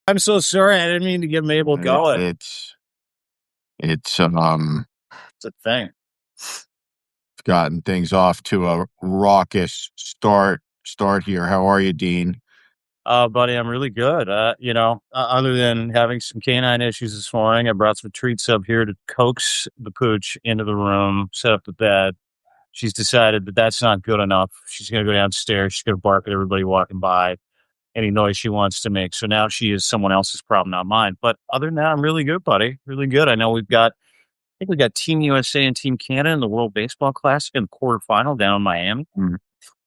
I'm so sorry. I didn't mean to get Mabel going. It's It's a thing. gotten things off to a raucous start here. How are you, Dean? Buddy, I'm really good. Other than having some canine issues this morning, I brought some treats up here to coax the pooch into the room, set up the bed. She's decided that that's not good enough. She's going to go downstairs. She's going to bark at everybody walking by, any noise she wants to make. So now she is someone else's problem, not mine. But other than that, I'm really good, buddy. Really good. I know I think we got Team USA and Team Canada in the World Baseball Classic in the quarterfinal down in Miami. Mm.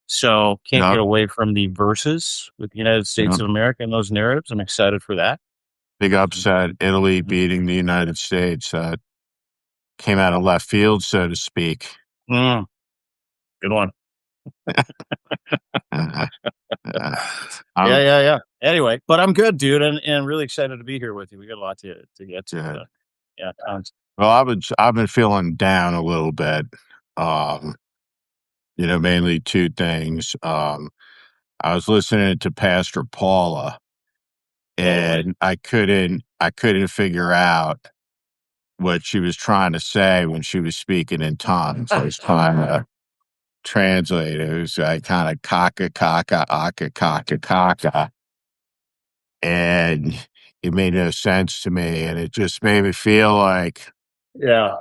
So can't Yep, get away from the versus with the United States yep. of America and those narratives. I'm excited for that. Big upset. Italy beating the United States. That came out of left field, so to speak. Mm, good one. Uh, uh, Yeah, I'm yeah, yeah. Anyway, but I'm good, dude, and really excited to be here with you. We got a lot to get to. good. Yeah, tons. Well, I've been feeling down a little bit. Um, mainly two things. I was listening to Pastor Paula, All right. and I couldn't figure out what she was trying to say when she was speaking in tongues. I was trying to translate it. It was like kind of kaka, and it made no sense to me, and it just made me feel like, Yeah.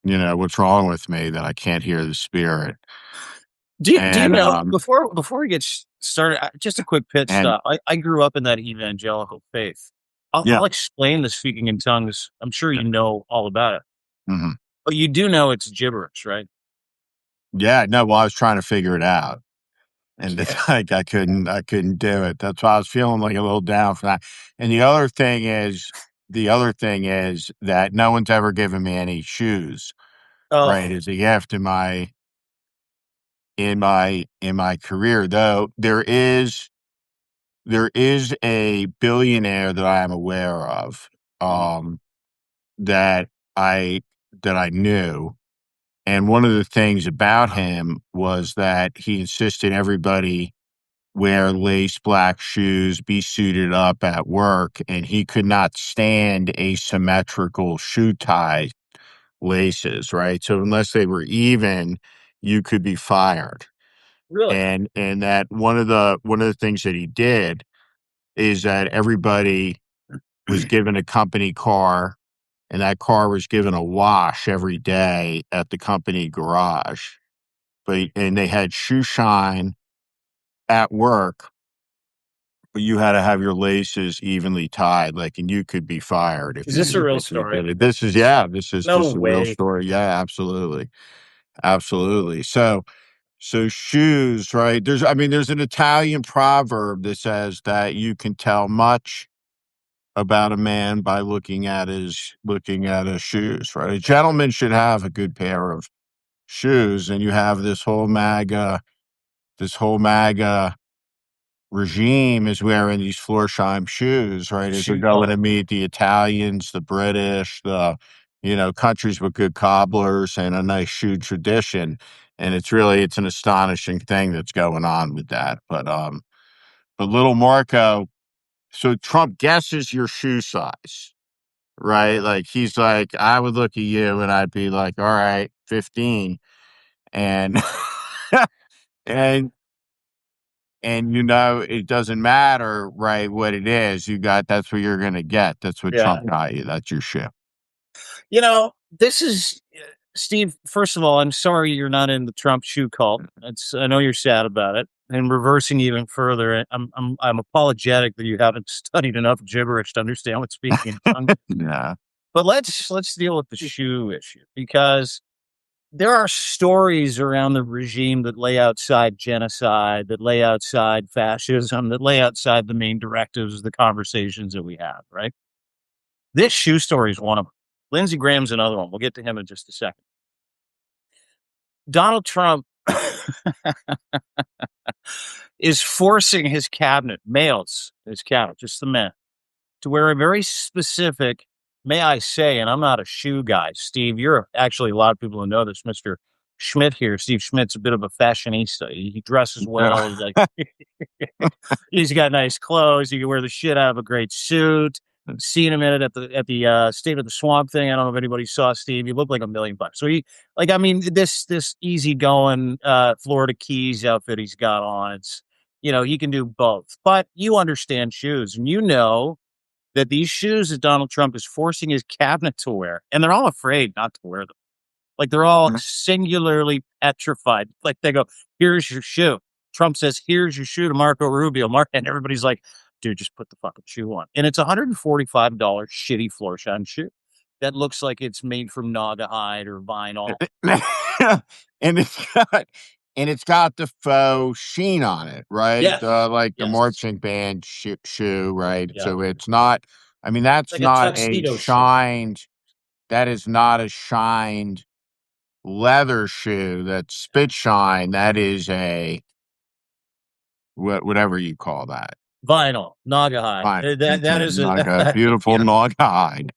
what's wrong with me that I can't hear the spirit. Do you And know before we get started? Just a quick pit and stop. I grew up in that evangelical faith. yeah, I'll explain the speaking in tongues. I'm sure you know all about it, mhm. but you do know it's gibberish, right? Yeah, no, well, I was trying to figure it out, and it's Yeah. like I couldn't do it. That's why I was feeling like a little down for that. And the other thing is that no one's ever given me any shoes, right? Oh, As a gift in my career, though there is a billionaire that I am aware of, mhm. that I that I knew. And one of the things about him was that he insisted everybody wear lace black shoes, be suited up at work, and he could not stand asymmetrical shoe tie laces, right? So unless they were even, you could be fired. Really? And that one of the things that he did is that everybody was given a company car, and that car was given a wash every day at the company garage. And they had shoe shine at work, but you had to have your laces evenly tied, like, and you could be fired Is this a real if you story? did it. This is No a real way. story. Yeah, absolutely, absolutely. So shoes, right? There's an Italian proverb that says that you can tell much about a man by looking at his shoes, right? A gentleman should have a good pair of shoes, and you have this whole MAGA regime is wearing these Florsheim shoes, right? As they're Shoe going cult. to meet the Italians, the British, countries with good cobblers and a nice shoe tradition. And it's an astonishing thing that's going on with that. But little Marco, so Trump guesses your shoe size, right? Like he's like, I would look at you and I'd be like, all right, 15. And and it doesn't matter, right, what it is. That's what you're gonna get. That's what Yeah. Trump got you. That's your shit. This is Steve. First of all, I'm sorry you're not in the Trump shoe cult. I know you're sad about it. And reversing even further, I'm apologetic that you haven't studied enough gibberish to understand what speaking in tongues. Yeah. But let's deal with the shoe issue because there are stories around the regime that lay outside genocide, that lay outside fascism, that lay outside the main directives of the conversations that we have, right? This shoe story is one of them. Lindsey Graham's another one. We'll get to him in just a second. Donald Trump is forcing his cabinet, his cabinet, just the men, to wear a very specific, may I say, and I'm not a shoe guy, Steve, you're actually a lot of people who know this, Mr. Schmidt here. Steve Schmidt's a bit of a fashionista. He dresses Yeah. well. He's got nice clothes. He can wear the shit out of a great suit. Seen him in it at the State of the Swamp thing. I don't know if anybody saw Steve. He looked like $1 million. So he like I mean this easygoing Florida Keys outfit he's got on. It's he can do both. But you understand shoes, and you know that these shoes that Donald Trump is forcing his cabinet to wear, and they're all afraid not to wear them. Like they're all singularly petrified. Like they go, "Here's your shoe." Trump says, "Here's your shoe" to Marco Rubio. And everybody's like, "Dude, just put the fucking shoe on." And it's $145 shitty Florsheim shoe that looks like it's made from Naga hide or vinyl. and it's got and it's got the faux sheen on it, right? Yes, Like the yes, marching band shoe, right? yeah, So it's not. I mean, it's like a tuxedo shoe. That is not a shined leather shoe. That's spit shine. That is a whatever you call that. Vinyl, Naga hide. Fine. It's That is a like a beautiful yeah. nog hide.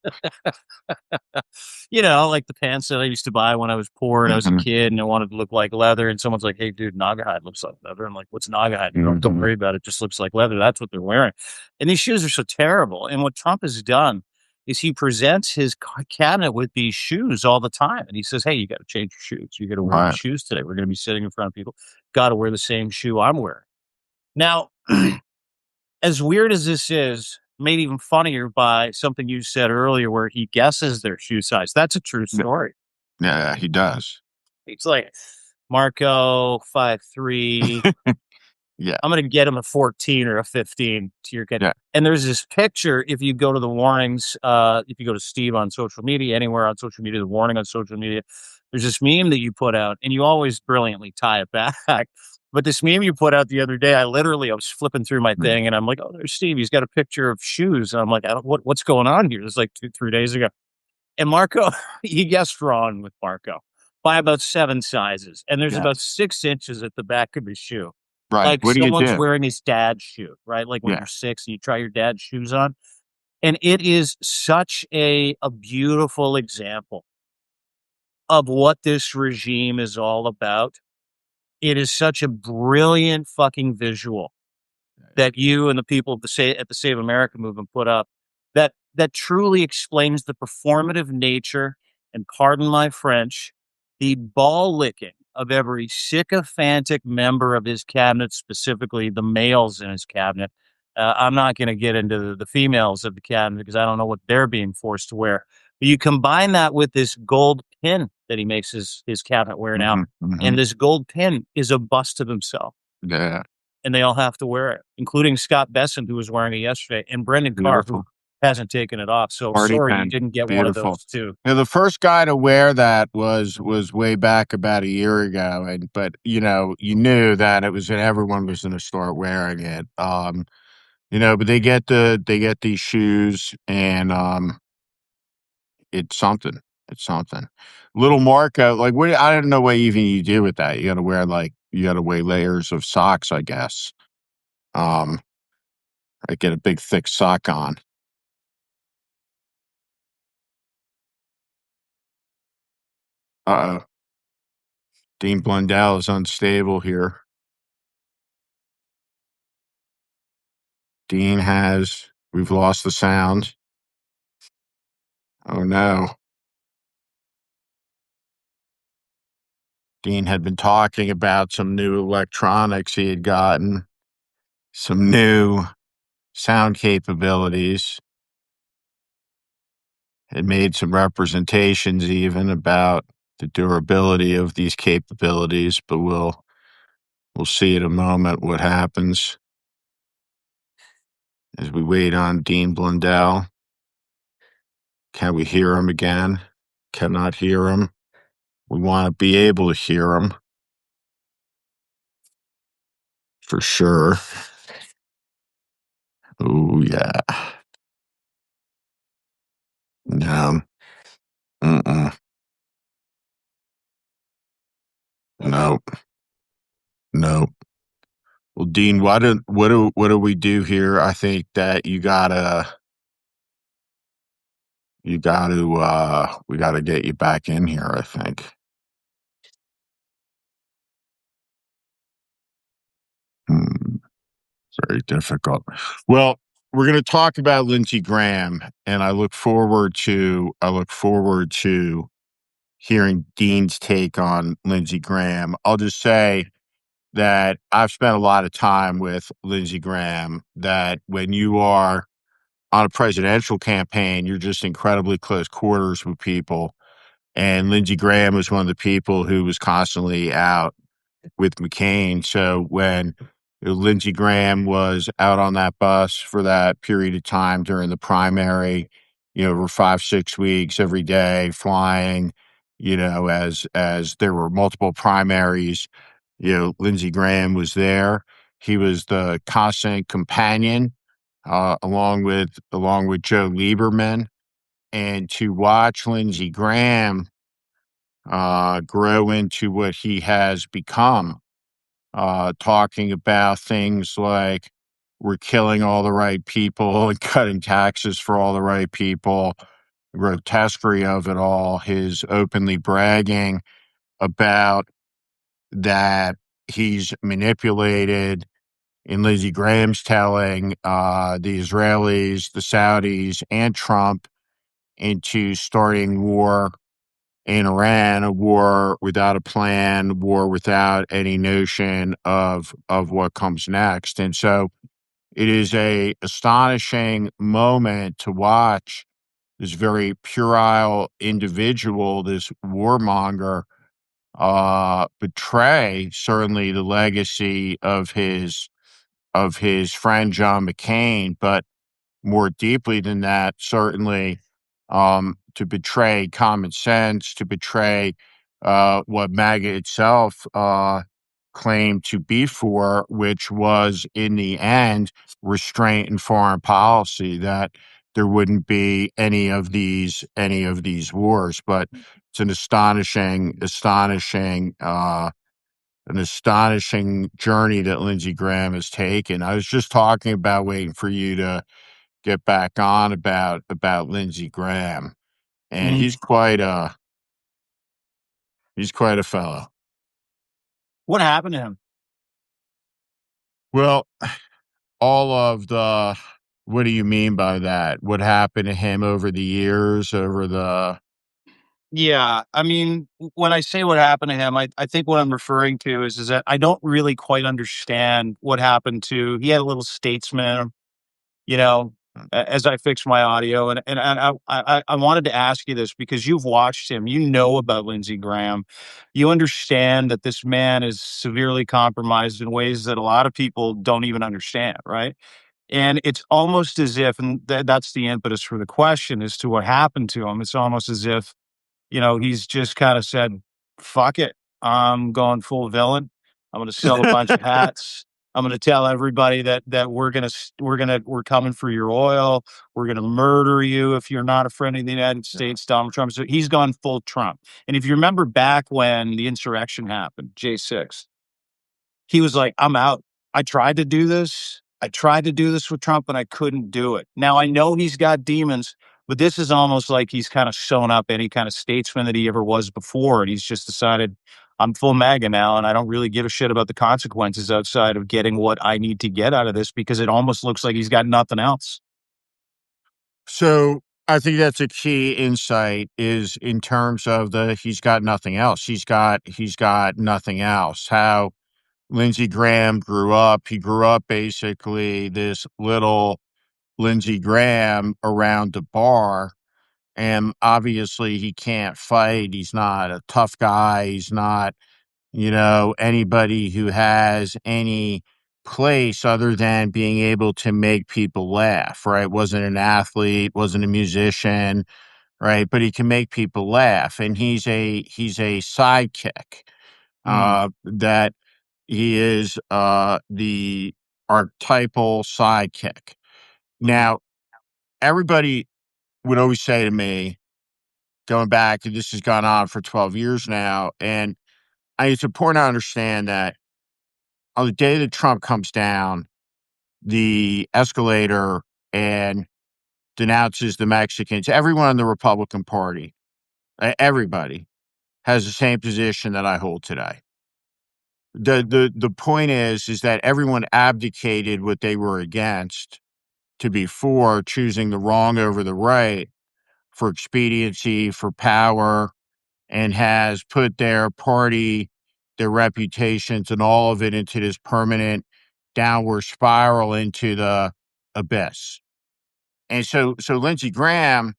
Like the pants that I used to buy when I was poor and I was a Mhm, kid and I wanted to look like leather. And someone's like, "Hey, dude, Naugahyde looks like leather." I'm like, "What's Naugahyde?" Don't mhm. worry about it. It just looks like leather. That's what they're wearing. And these shoes are so terrible. And what Trump has done is he presents his cabinet with these shoes all the time. And he says, "Hey, you got to change your shoes. You got to wear these Right. shoes today. We're going to be sitting in front of people. Got to wear the same shoe I'm wearing." Now, as weird as this is, made even funnier by something you said earlier where he guesses their shoe size. That's a true Yeah, story. yeah, he does. It's like Marco 5'3". Yeah, I'm gonna get him a 14 or a 15 to your kid. yeah, And there's this picture, if you go to the warnings, if you go to Steve on social media, anywhere on social media, the warning on social media, there's this meme that you put out, and you always brilliantly tie it back. But this meme you put out the other day, I was flipping through my mm, thing, and I'm like, "Oh, there's Steve. He's got a picture of shoes." And I'm like, what's going on here?" This is like 2, 3 days ago. And Marco, he guessed wrong with Marco by about 7 sizes, and there's yeah. about 6 inches at the back of his shoe. Right. Like What do you someone's do? wearing his dad's shoe, right? Like when Yeah. you're 6 and you try your dad's shoes on, and it is such a beautiful example of what this regime is all about. It is such a brilliant fucking visual that you and the people at the Save America movement put up that truly explains the performative nature and pardon my French, the ball licking of every sycophantic member of his cabinet, specifically the males in his cabinet. I'm not going to get into the females of the cabinet because I don't know what they're being forced to wear. But you combine that with this gold pin that he makes his cabinet wear now, Mhm, mhm. and this gold pin is a bust of himself Yeah. and they all have to wear it, including Scott Besson, who was wearing it yesterday, and Brendan Carr, who Beautiful. hasn't taken it off. So Party sorry you pen. didn't get one of Beautiful. those too. Yeah, the first guy to wear that was way back about a year ago, and but you knew that everyone was going to start wearing it. But they get these shoes, and it's something. It's something. Little Marco, like what? I don't know what even you do with that. You got to wear layers of socks, I guess. Um, I get a big thick sock on. Uh oh, Dean Blundell is unstable here. We've lost the sound. Oh no. Dean had been talking about some new electronics he had gotten, some new sound capabilities, had made some representations even about the durability of these capabilities, but we'll see in a moment what happens as we wait on Dean Blundell. Can we hear him again? Cannot hear him. We want to be able to hear him for sure. Oh yeah. No. Mm-mm. No. No. Well, Dean, what do we do here? I think that we gotta get you back in here, I think. Hmm, very difficult. Well, we're going to talk about Lindsey Graham, and I look forward to hearing Dean's take on Lindsey Graham. I'll just say that I've spent a lot of time with Lindsey Graham. That when you are on a presidential campaign, you're just incredibly close quarters with people. And Lindsey Graham was one of the people who was constantly out with McCain. So when Lindsey Graham was out on that bus for that period of time during the primary, for 5, 6 weeks every day, flying, as there were multiple primaries, Lindsey Graham was there. He was the constant companion, along with Joe Lieberman, and to watch Lindsey Graham grow into what he has become, talking about things like we're killing all the right people and cutting taxes for all the right people, the grotesquerie of it all, his openly bragging about that he's manipulated, in Lindsey Graham's telling, the Israelis, the Saudis, and Trump into starting war in Iran, a war without a plan, a war without any notion of what comes next. And so it is a astonishing moment to watch this very puerile individual, this warmonger, betray certainly the legacy of his friend John McCain, but more deeply than that, certainly, to betray common sense, to betray what MAGA itself claimed to be for, which was in the end restraint in foreign policy, that there wouldn't be any of these wars. But it's an astonishing journey that Lindsey Graham has taken. I was just talking about waiting for you to get back on about Lindsey Graham, and Mhm. he's quite a fellow. What happened to him? Well, all of the what do you mean by that? What happened to him over the years? Over the Yeah, I mean, when I say what happened to him, I think what I'm referring to is that I don't really quite understand what happened to. He had a little statesman, you know, as I fix my audio, and I wanted to ask you this because you've watched him, you know about Lindsey Graham, you understand that this man is severely compromised in ways that a lot of people don't even understand, right? And it's almost as if, and that's the impetus for the question as to what happened to him. It's almost as if he's just kind of said, fuck it. I'm going full villain. I'm going to sell a bunch of hats. I'm going to tell everybody that we're coming for your oil. We're going to murder you if you're not a friend of the United States, Donald Trump. So he's gone full Trump. And if you remember back when the insurrection happened, J6, he was like, I'm out. I tried to do this. I tried to do this with Trump and I couldn't do it. Now I know he's got demons, but this is almost like he's kind of shown up any kind of statesman that he ever was before. And he's just decided, I'm full MAGA now and I don't really give a shit about the consequences outside of getting what I need to get out of this because it almost looks like he's got nothing else. So I think that's a key insight, is in terms of the he's got nothing else. He's got nothing else. How Lindsey Graham grew up. He grew up basically this little Lindsey Graham around the bar. And obviously, he can't fight. He's not a tough guy. He's not, anybody who has any place other than being able to make people laugh, right? Wasn't an athlete, wasn't a musician, right? But he can make people laugh. And he's a sidekick, Mm, that he is, the archetypal sidekick. Now, everybody would always say to me, going back, and this has gone on for 12 years now, and it's important to understand that on the day that Trump comes down the escalator and denounces the Mexicans, everyone in the Republican Party, everybody has the same position that I hold today. the point is that everyone abdicated what they were against to be for, choosing the wrong over the right for expediency, for power, and has put their party, their reputations, and all of it into this permanent downward spiral into the abyss. And so Lindsey Graham,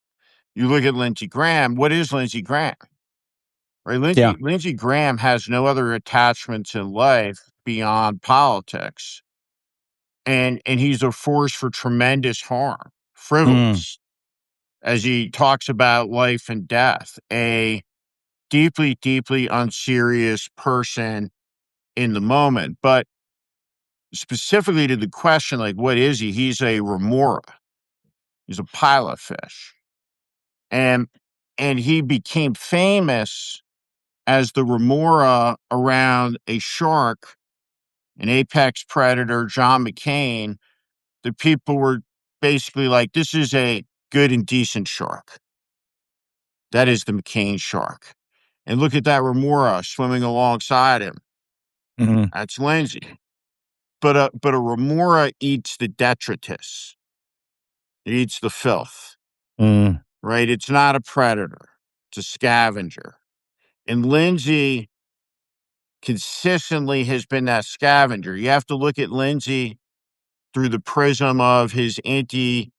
you look at Lindsey Graham, what is Lindsey Graham? Right? Yeah. Lindsey Graham has no other attachments in life beyond politics. And he's a force for tremendous harm, Mm. frivolous, as he talks about life and death, a deeply, deeply unserious person in the moment. But specifically to the question, like, what is he? He's a remora. He's a pilot fish. And he became famous as the remora around a shark, an apex predator, John McCain. The people were basically like, this is a good and decent shark. That is the McCain shark. And look at that remora swimming alongside him. Mhm. That's Lindsay. But a remora eats the detritus. It eats the filth, Mm. right? It's not a predator. It's a scavenger. And Lindsay consistently has been that scavenger. You have to look at Lindsay through the prism of his anti-Clinton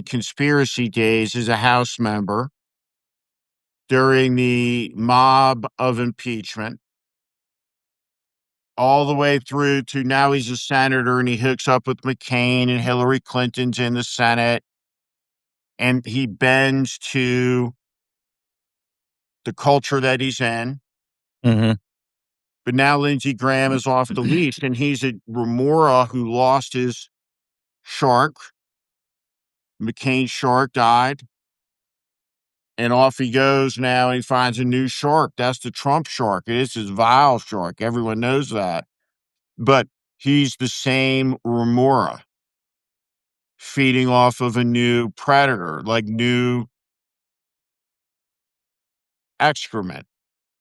conspiracy days as a House member during the mob of impeachment, all the way through to now he's a senator and he hooks up with McCain and Hillary Clinton's in the Senate, and he bends to the culture that he's in. Mhm. But now Lindsey Graham is off the leash, and he's a remora who lost his shark. McCain's shark died, and off he goes now, and he finds a new shark. That's the Trump shark. It is his vile shark. Everyone knows that. But he's the same remora, feeding off of a new predator, like new excrement.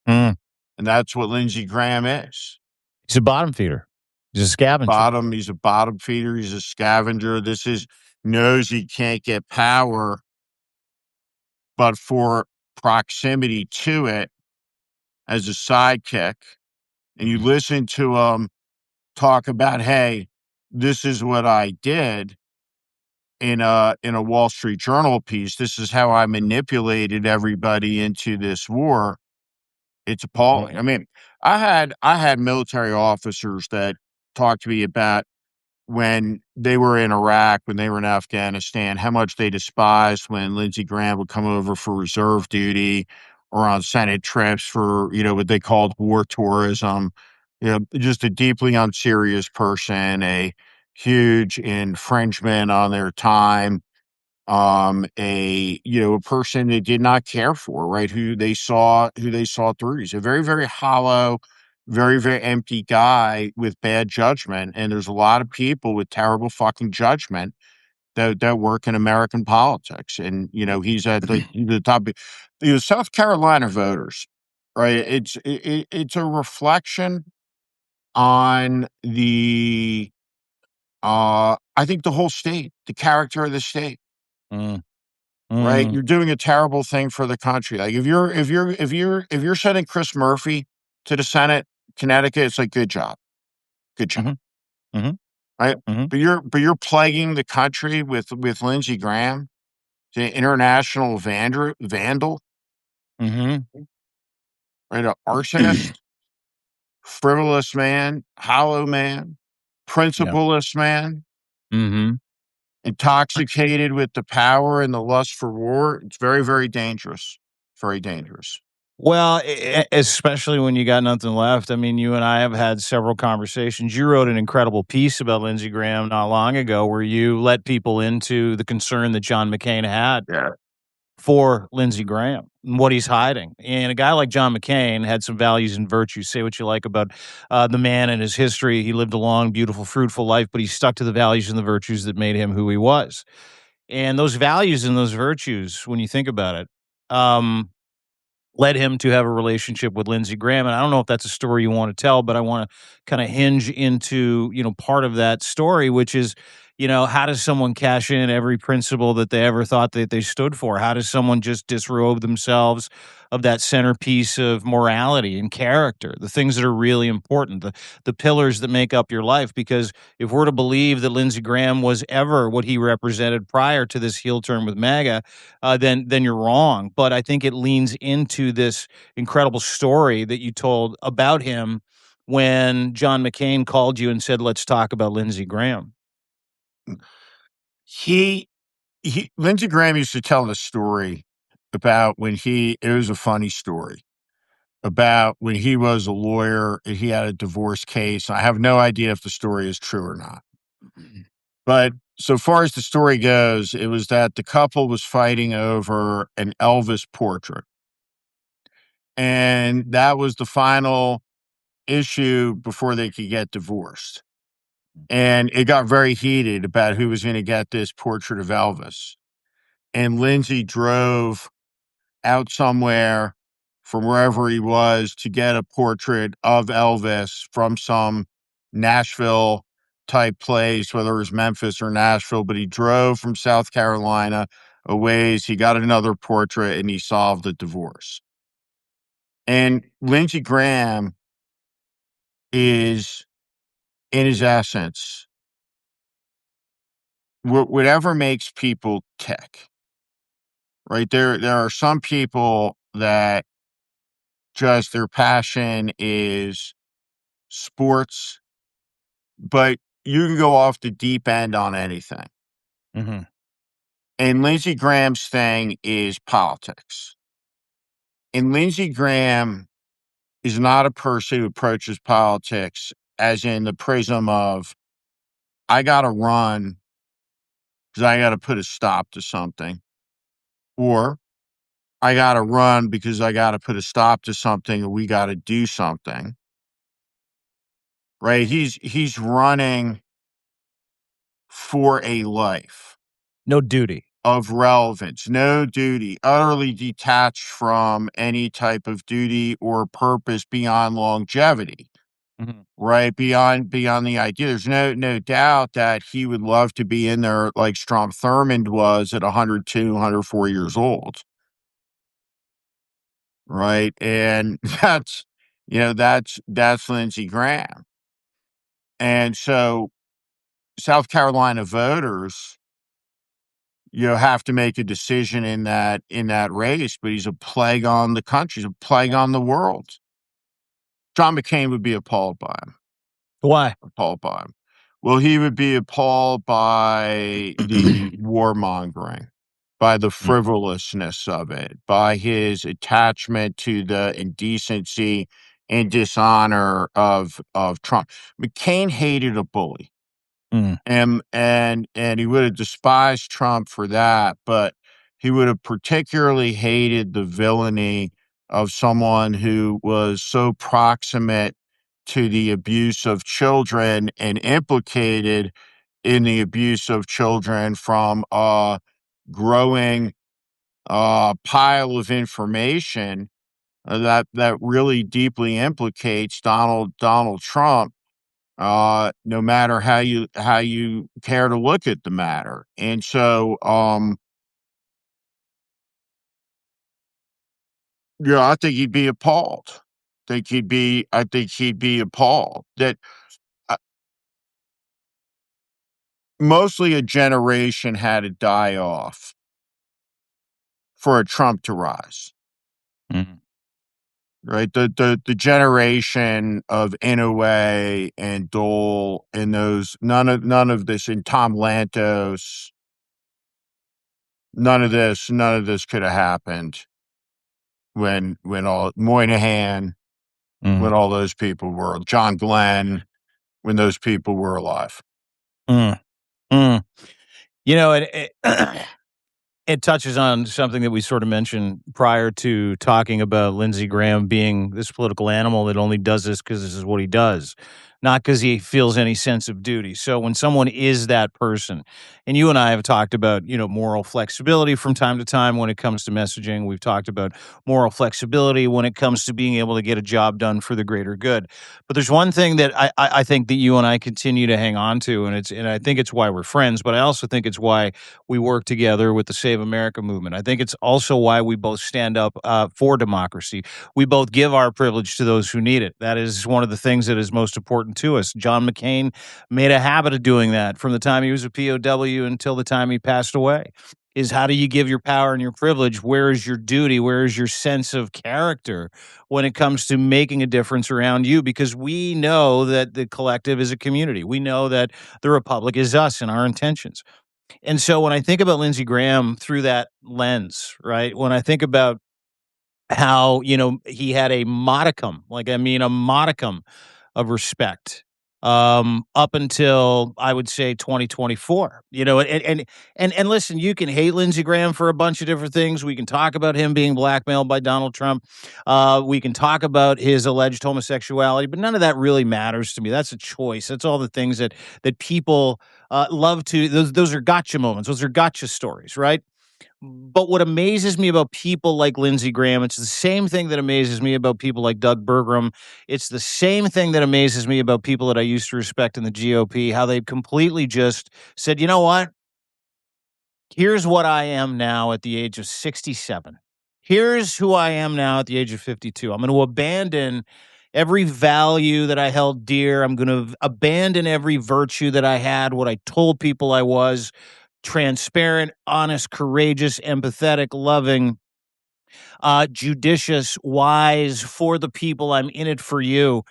Mm. And that's what Lindsey Graham is. He's a bottom feeder. He's a scavenger. He's a bottom feeder. He's a scavenger. This is knows he can't get power, but for proximity to it as a sidekick. And you listen to him talk about, hey, this is what I did in a Wall Street Journal piece. This is how I manipulated everybody into this war. It's appalling. I mean, I had military officers that talked to me about when they were in Iraq, when they were in Afghanistan, how much they despised when Lindsey Graham would come over for reserve duty or on Senate trips for, what they called war tourism. Just a deeply unserious person, a huge infringement on their time, a person they did not care for, right? Who they saw through. He's a very, very hollow, very, very empty guy with bad judgment. And there's a lot of people with terrible fucking judgment that work in American politics. And he's at the top. South Carolina voters, right? It's a reflection on I think the whole state, the character of the state. Mm. Right? Mm. You're doing a terrible thing for the country. Like if you're sending Chris Murphy to the Senate, Connecticut, it's like good job, Mhm. Mhm. right? Mhm. But you're plaguing the country with Lindsey Graham, the international vandal, Mhm. right? An arsonist, frivolous man, hollow man, Yeah. principleless man, Mhm. intoxicated with the power and the lust for war. It's very, very dangerous. Very dangerous. Well, especially when you got nothing left. I mean, you and I have had several conversations. You wrote an incredible piece about Lindsey Graham not long ago where you let people into the concern that John McCain had Yeah. for Lindsey Graham and what he's hiding. And a guy like John McCain had some values and virtues. Say what you like about the man and his history. He lived a long, beautiful, fruitful life, but he stuck to the values and the virtues that made him who he was. And those values and those virtues, when you think about it, um, led him to have a relationship with Lindsey Graham. And I don't know if that's a story you want to tell, but I want to kind of hinge into, part of that story, which is, how does someone cash in every principle that they ever thought that they stood for? How does someone just disrobe themselves of that centerpiece of morality and character, the things that are really important, the pillars that make up your life? Because if we're to believe that Lindsey Graham was ever what he represented prior to this heel turn with MAGA, then you're wrong. But I think it leans into this incredible story that you told about him when John McCain called you and said, "Let's talk about Lindsey Graham." He Lindsey Graham used to tell the story about when it was a funny story about when he was a lawyer and he had a divorce case. I have no idea if the story is true or not. But so far as the story goes, it was that the couple was fighting over an Elvis portrait. And that was the final issue before they could get divorced. And it got very heated about who was going to get this portrait of Elvis. And Lindsay drove out somewhere from wherever he was to get a portrait of Elvis from some Nashville type place, whether it was Memphis or Nashville, but he drove from South Carolina a ways. He got another portrait and he solved the divorce. And Lindsey Graham is, in his essence, whatever makes people tick, right? There are some people that just their passion is sports, but you can go off the deep end on anything. Mhm. And Lindsey Graham's thing is politics. And Lindsey Graham is not a person who approaches politics as in the prism of, I got to run because I got to put a stop to something, or I got to run because I got to put a stop to something and we got to do something. Right? He's running for a life No duty. of relevance, no duty, utterly detached from any type of duty or purpose beyond longevity, Mhm. right? Beyond the idea. There's no doubt that he would love to be in there like Strom Thurmond was at 102, 104 years old, right? And that's Lindsey Graham. And so South Carolina voters, have to make a decision in that race, but he's a plague on the country, he's a plague on the world. John McCain would be appalled by him, Why? appalled by him. Well, he would be appalled by the warmongering, by the Mm. frivolousness of it, by his attachment to the indecency and dishonor of Trump. McCain hated a bully. Mm. And he would have despised Trump for that, but he would have particularly hated the villainy of someone who was so proximate to the abuse of children and implicated in the abuse of children from a growing pile of information that really deeply implicates Donald Trump, no matter how you care to look at the matter. And so, I think he'd be appalled. I think he'd be appalled that uh, mostly a generation had to die off for a Trump to rise. Mhm. Right, the generation of Inouye and Dole and those none of this, and Tom Lantos, none of this could have happened when all Moynihan, when Mhm. all those people were John Glenn, when those people were alive. Mm. Mm. It it touches on something that we sort of mentioned prior to talking about Lindsey Graham being this political animal that only does this because this is what he does. not because he feels any sense of duty. So when someone is that person, and you and I have talked about, moral flexibility from time to time when it comes to messaging. We've talked about moral flexibility when it comes to being able to get a job done for the greater good. But there's one thing that I think that you and I continue to hang on to, and I think it's why we're friends, but I also think it's why we work together with the Save America movement. I think it's also why we both stand up for democracy. We both give our privilege to those who need it. That is one of the things that is most important to us. John McCain made a habit of doing that from the time he was a POW until the time he passed away. Is how do you give your power and your privilege? Where is your duty? Where is your sense of character when it comes to making a difference around you? Because we know that the collective is a community. We know that the Republic is us and our intentions. And so when I think about Lindsey Graham through that lens, right? When I think about how, he had a modicum, a modicum of respect up until I would say 2024. And listen, you can hate Lindsey Graham for a bunch of different things. We can talk about him being blackmailed by Donald Trump. We can talk about his alleged homosexuality, but none of that really matters to me. That's a choice. That's all the things that people love to. Those are gotcha moments. Those are gotcha stories, right? But what amazes me about people like Lindsey Graham, it's the same thing that amazes me about people like Doug Burgum. It's the same thing that amazes me about people that I used to respect in the GOP, how they completely just said, you know what? Here's what I am now at the age of 67. Here's who I am now at the age of 52. I'm going to abandon every value that I held dear. I'm going to abandon every virtue that I had, what I told people I was transparent, honest, courageous, empathetic, loving, judicious, wise, for the people. I'm in it for you.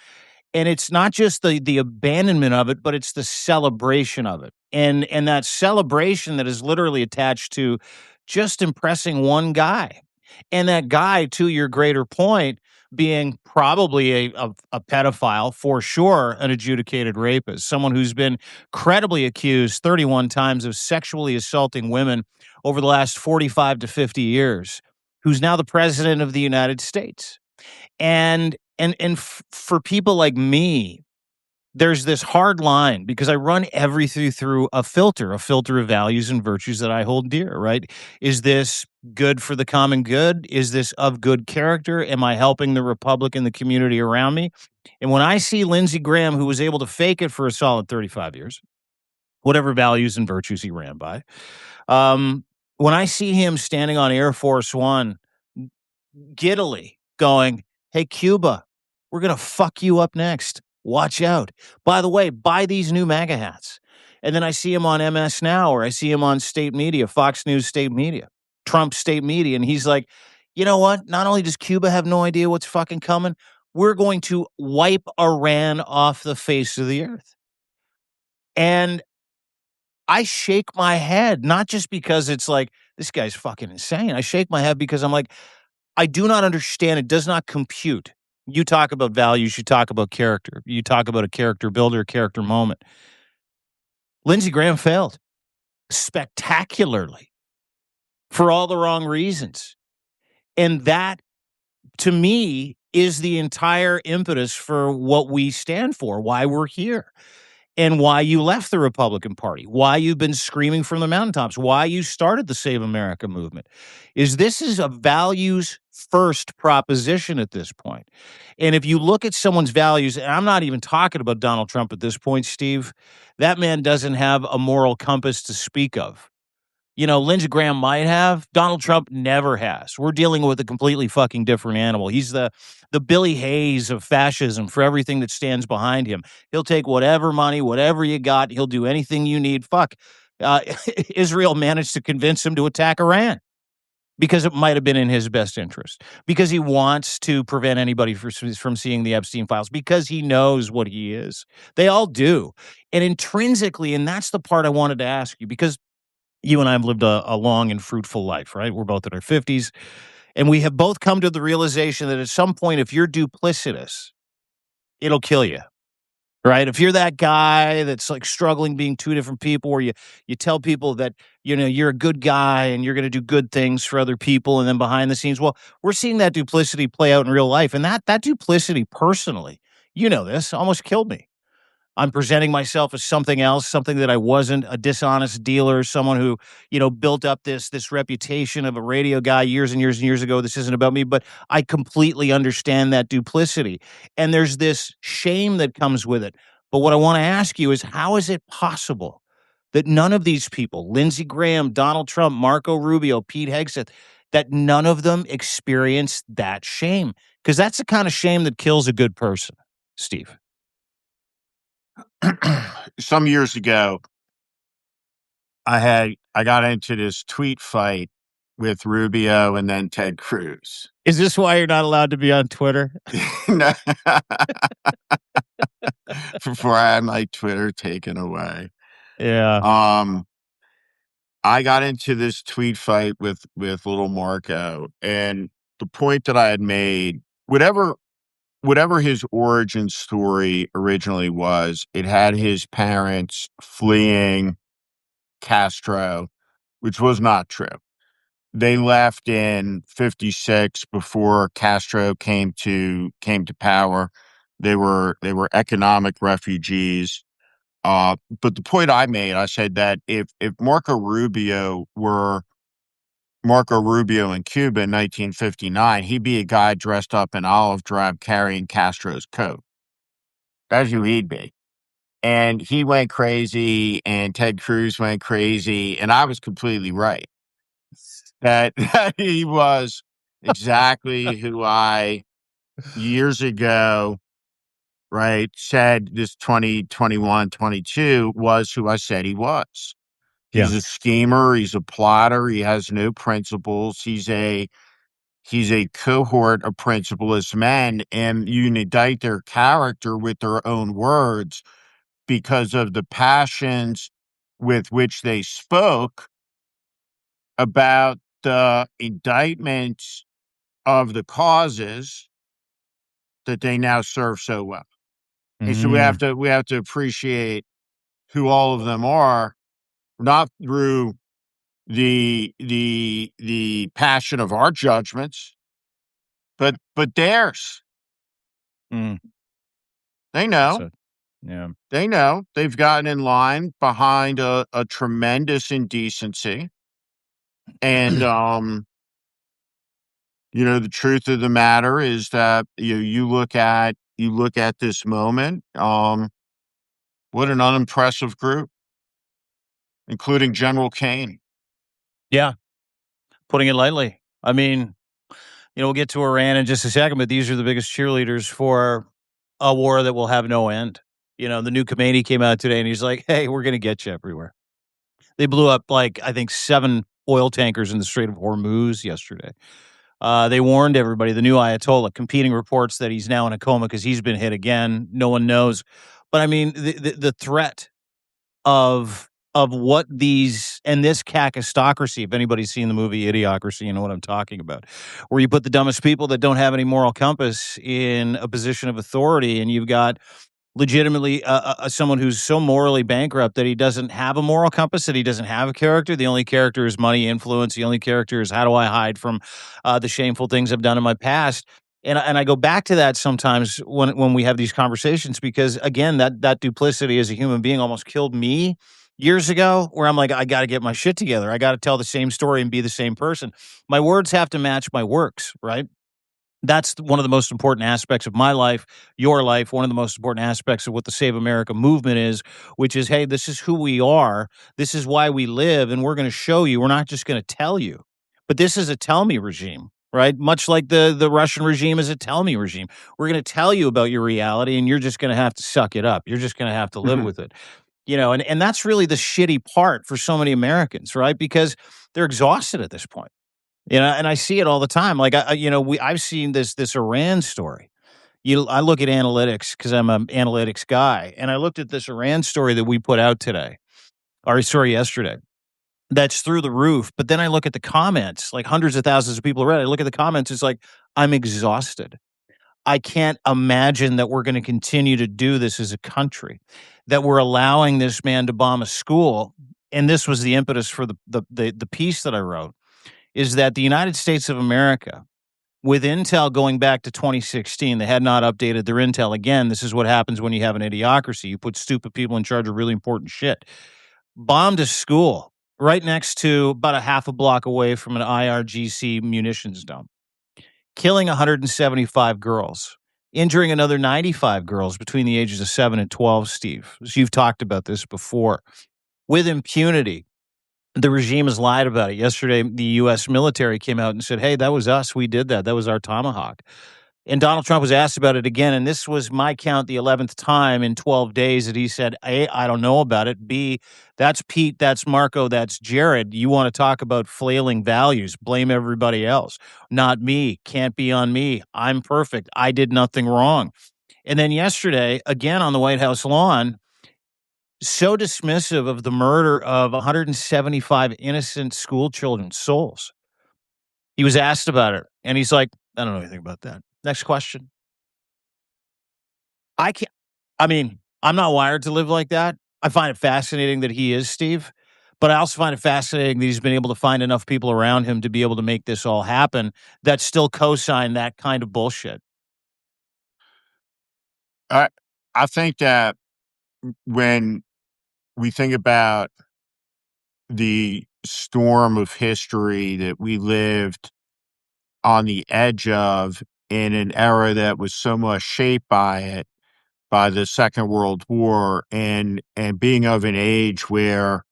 And it's not just the abandonment of it, but it's the celebration of it. And that celebration that is literally attached to just impressing one guy. And that guy, to your greater point, being probably a pedophile, for sure, an adjudicated rapist, someone who's been credibly accused 31 times of sexually assaulting women over the last 45 to 50 years, who's now the president of the United States. And for people like me, there's this hard line because I run everything through a filter of values and virtues that I hold dear, right? Is this good for the common good? Is this of good character? Am I helping the Republic and the community around me? And when I see Lindsey Graham, who was able to fake it for a solid 35 years, whatever values and virtues he ran by, when I see him standing on Air Force One, giddily going, "Hey, Cuba, we're going to fuck you up next. Watch out. By the way, buy these new MAGA hats." And then I see him on MS Now, or I see him on state media, Fox News state media, Trump state media. And he's like, you know what? Not only does Cuba have no idea what's fucking coming, we're going to wipe Iran off the face of the earth. And I shake my head, not just because it's like, this guy's fucking insane. I shake my head because I'm like, I do not understand. It does not compute. You talk about values, you talk about character, you talk about a character builder, a character moment. Lindsey Graham failed spectacularly for all the wrong reasons. And that, to me, is the entire impetus for what we stand for, why we're here, and why you left the Republican Party, why you've been screaming from the mountaintops, why you started the Save America movement. This is a values first proposition at this point. And if you look at someone's values, and I'm not even talking about Donald Trump at this point, Steve, that man doesn't have a moral compass to speak of. Lindsey Graham might have. Donald Trump never has. We're dealing with a completely fucking different animal. He's the Billy Hayes of fascism for everything that stands behind him. He'll take whatever money, whatever you got. He'll do anything you need. Fuck. Israel managed to convince him to attack Iran because it might have been in his best interest, because he wants to prevent anybody from seeing the Epstein files, because he knows what he is. They all do. And intrinsically, and that's the part I wanted to ask you, because you and I have lived a long and fruitful life, right? We're both in our 50s, and we have both come to the realization that at some point, if you're duplicitous, it'll kill you, right? If you're that guy that's like struggling being two different people, where you tell people that, you're a good guy and you're going to do good things for other people, and then behind the scenes, well, we're seeing that duplicity play out in real life, and that duplicity personally, this almost killed me. I'm presenting myself as something else, something that I wasn't, a dishonest dealer, someone who, built up this reputation of a radio guy years and years and years ago. This isn't about me, but I completely understand that duplicity. And there's this shame that comes with it. But what I want to ask you is, how is it possible that none of these people, Lindsey Graham, Donald Trump, Marco Rubio, Pete Hegseth, that none of them experience that shame? Because that's the kind of shame that kills a good person, Steve. Some years ago, I got into this tweet fight with Rubio and then Ted Cruz. Is this why you're not allowed to be on Twitter? No. Before I had my Twitter taken away. Yeah. Um, I got into this tweet fight with little Marco, and the point that I had made, whatever his origin story originally was, it had his parents fleeing Castro, which was not true. They left in '56 before Castro came to power. They were economic refugees. But the point I made, I said that if Marco Rubio in Cuba in 1959, he'd be a guy dressed up in olive drab carrying Castro's coat. That's who he'd be. And he went crazy, and Ted Cruz went crazy, and I was completely right. That, that he was exactly who I years ago, right, said this 2021, 22 was who I said he was. Yeah. He's a schemer, he's a plotter, he has no principles. He's a cohort of principleless men, and you indict their character with their own words because of the passions with which they spoke about the indictments of the causes that they now serve so well. And so Mm, we have to appreciate who all of them are, not through the passion of our judgments, but theirs. mm. They know. So, yeah. They know. They've gotten in line behind a tremendous indecency. And the truth of the matter is that you look at this moment, what an unimpressive group, including General Kane. Yeah. Putting it lightly. I mean, we'll get to Iran in just a second, but these are the biggest cheerleaders for a war that will have no end. The new Khomeini came out today and he's like, hey, we're going to get you everywhere. They blew up, like, I think 7 oil tankers in the Strait of Hormuz yesterday. They warned everybody, the new Ayatollah, competing reports that he's now in a coma because he's been hit again. No one knows. But I mean, the threat of what these and this kakistocracy, if anybody's seen the movie Idiocracy, you know what I'm talking about, where you put the dumbest people that don't have any moral compass in a position of authority, and you've got legitimately someone who's so morally bankrupt that he doesn't have a moral compass, that he doesn't have a character. The only character is money, influence. The only character is, how do I hide from the shameful things I've done in my past? And I go back to that sometimes when we have these conversations, because again, that duplicity as a human being almost killed me years ago, where I'm like, I got to get my shit together. I got to tell the same story and be the same person. My words have to match my works, right? That's one of the most important aspects of my life, your life, one of the most important aspects of what the Save America movement is, which is, hey, this is who we are. This is why we live. And we're going to show you. We're not just going to tell you. But this is a tell me regime, right? Much like the Russian regime is a tell me regime. We're going to tell you about your reality, and you're just going to have to suck it up. You're just going to have to live Mhm. with it. And that's really the shitty part for so many Americans, right? Because they're exhausted at this point. And I see it all the time. Like, I've seen this Iran story. I look at analytics because I'm an analytics guy, and I looked at this Iran story that we put out today, or sorry, yesterday. That's through the roof. But then I look at the comments, like hundreds of thousands of people read it. I look at the comments. It's like, I'm exhausted. I can't imagine that we're going to continue to do this as a country, that we're allowing this man to bomb a school. And this was the impetus for the piece that I wrote, is that the United States of America with intel going back to 2016. They had not updated their intel. Again, this is what happens when you have an idiocracy. You put stupid people in charge of really important shit. Bombed a school right next to, about a half a block away from, an IRGC munitions dump, killing 175 girls, injuring another 95 girls between the ages of 7 and 12, Steve. So you've talked about this before. With impunity. The regime has lied about it. Yesterday, the U.S. military came out and said, hey, that was us. We did that. That was our Tomahawk. And Donald Trump was asked about it again. And this was, my count, the 11th time in 12 days that he said, A, I don't know about it. B, that's Pete, that's Marco, that's Jared. You want to talk about flailing values. Blame everybody else. Not me. Can't be on me. I'm perfect. I did nothing wrong. And then yesterday, again on the White House lawn, so dismissive of the murder of 175 innocent school children's souls. He was asked about it, and he's like, I don't know anything about that. Next question. I can't, I mean, I'm not wired to live like that. I find it fascinating that he is, Steve, but I also find it fascinating that he's been able to find enough people around him to be able to make this all happen that still co-sign that kind of bullshit. I I think that when we think about the storm of history that we lived on the edge of in an era that was so much shaped by it, by the Second World War, and being of an age where,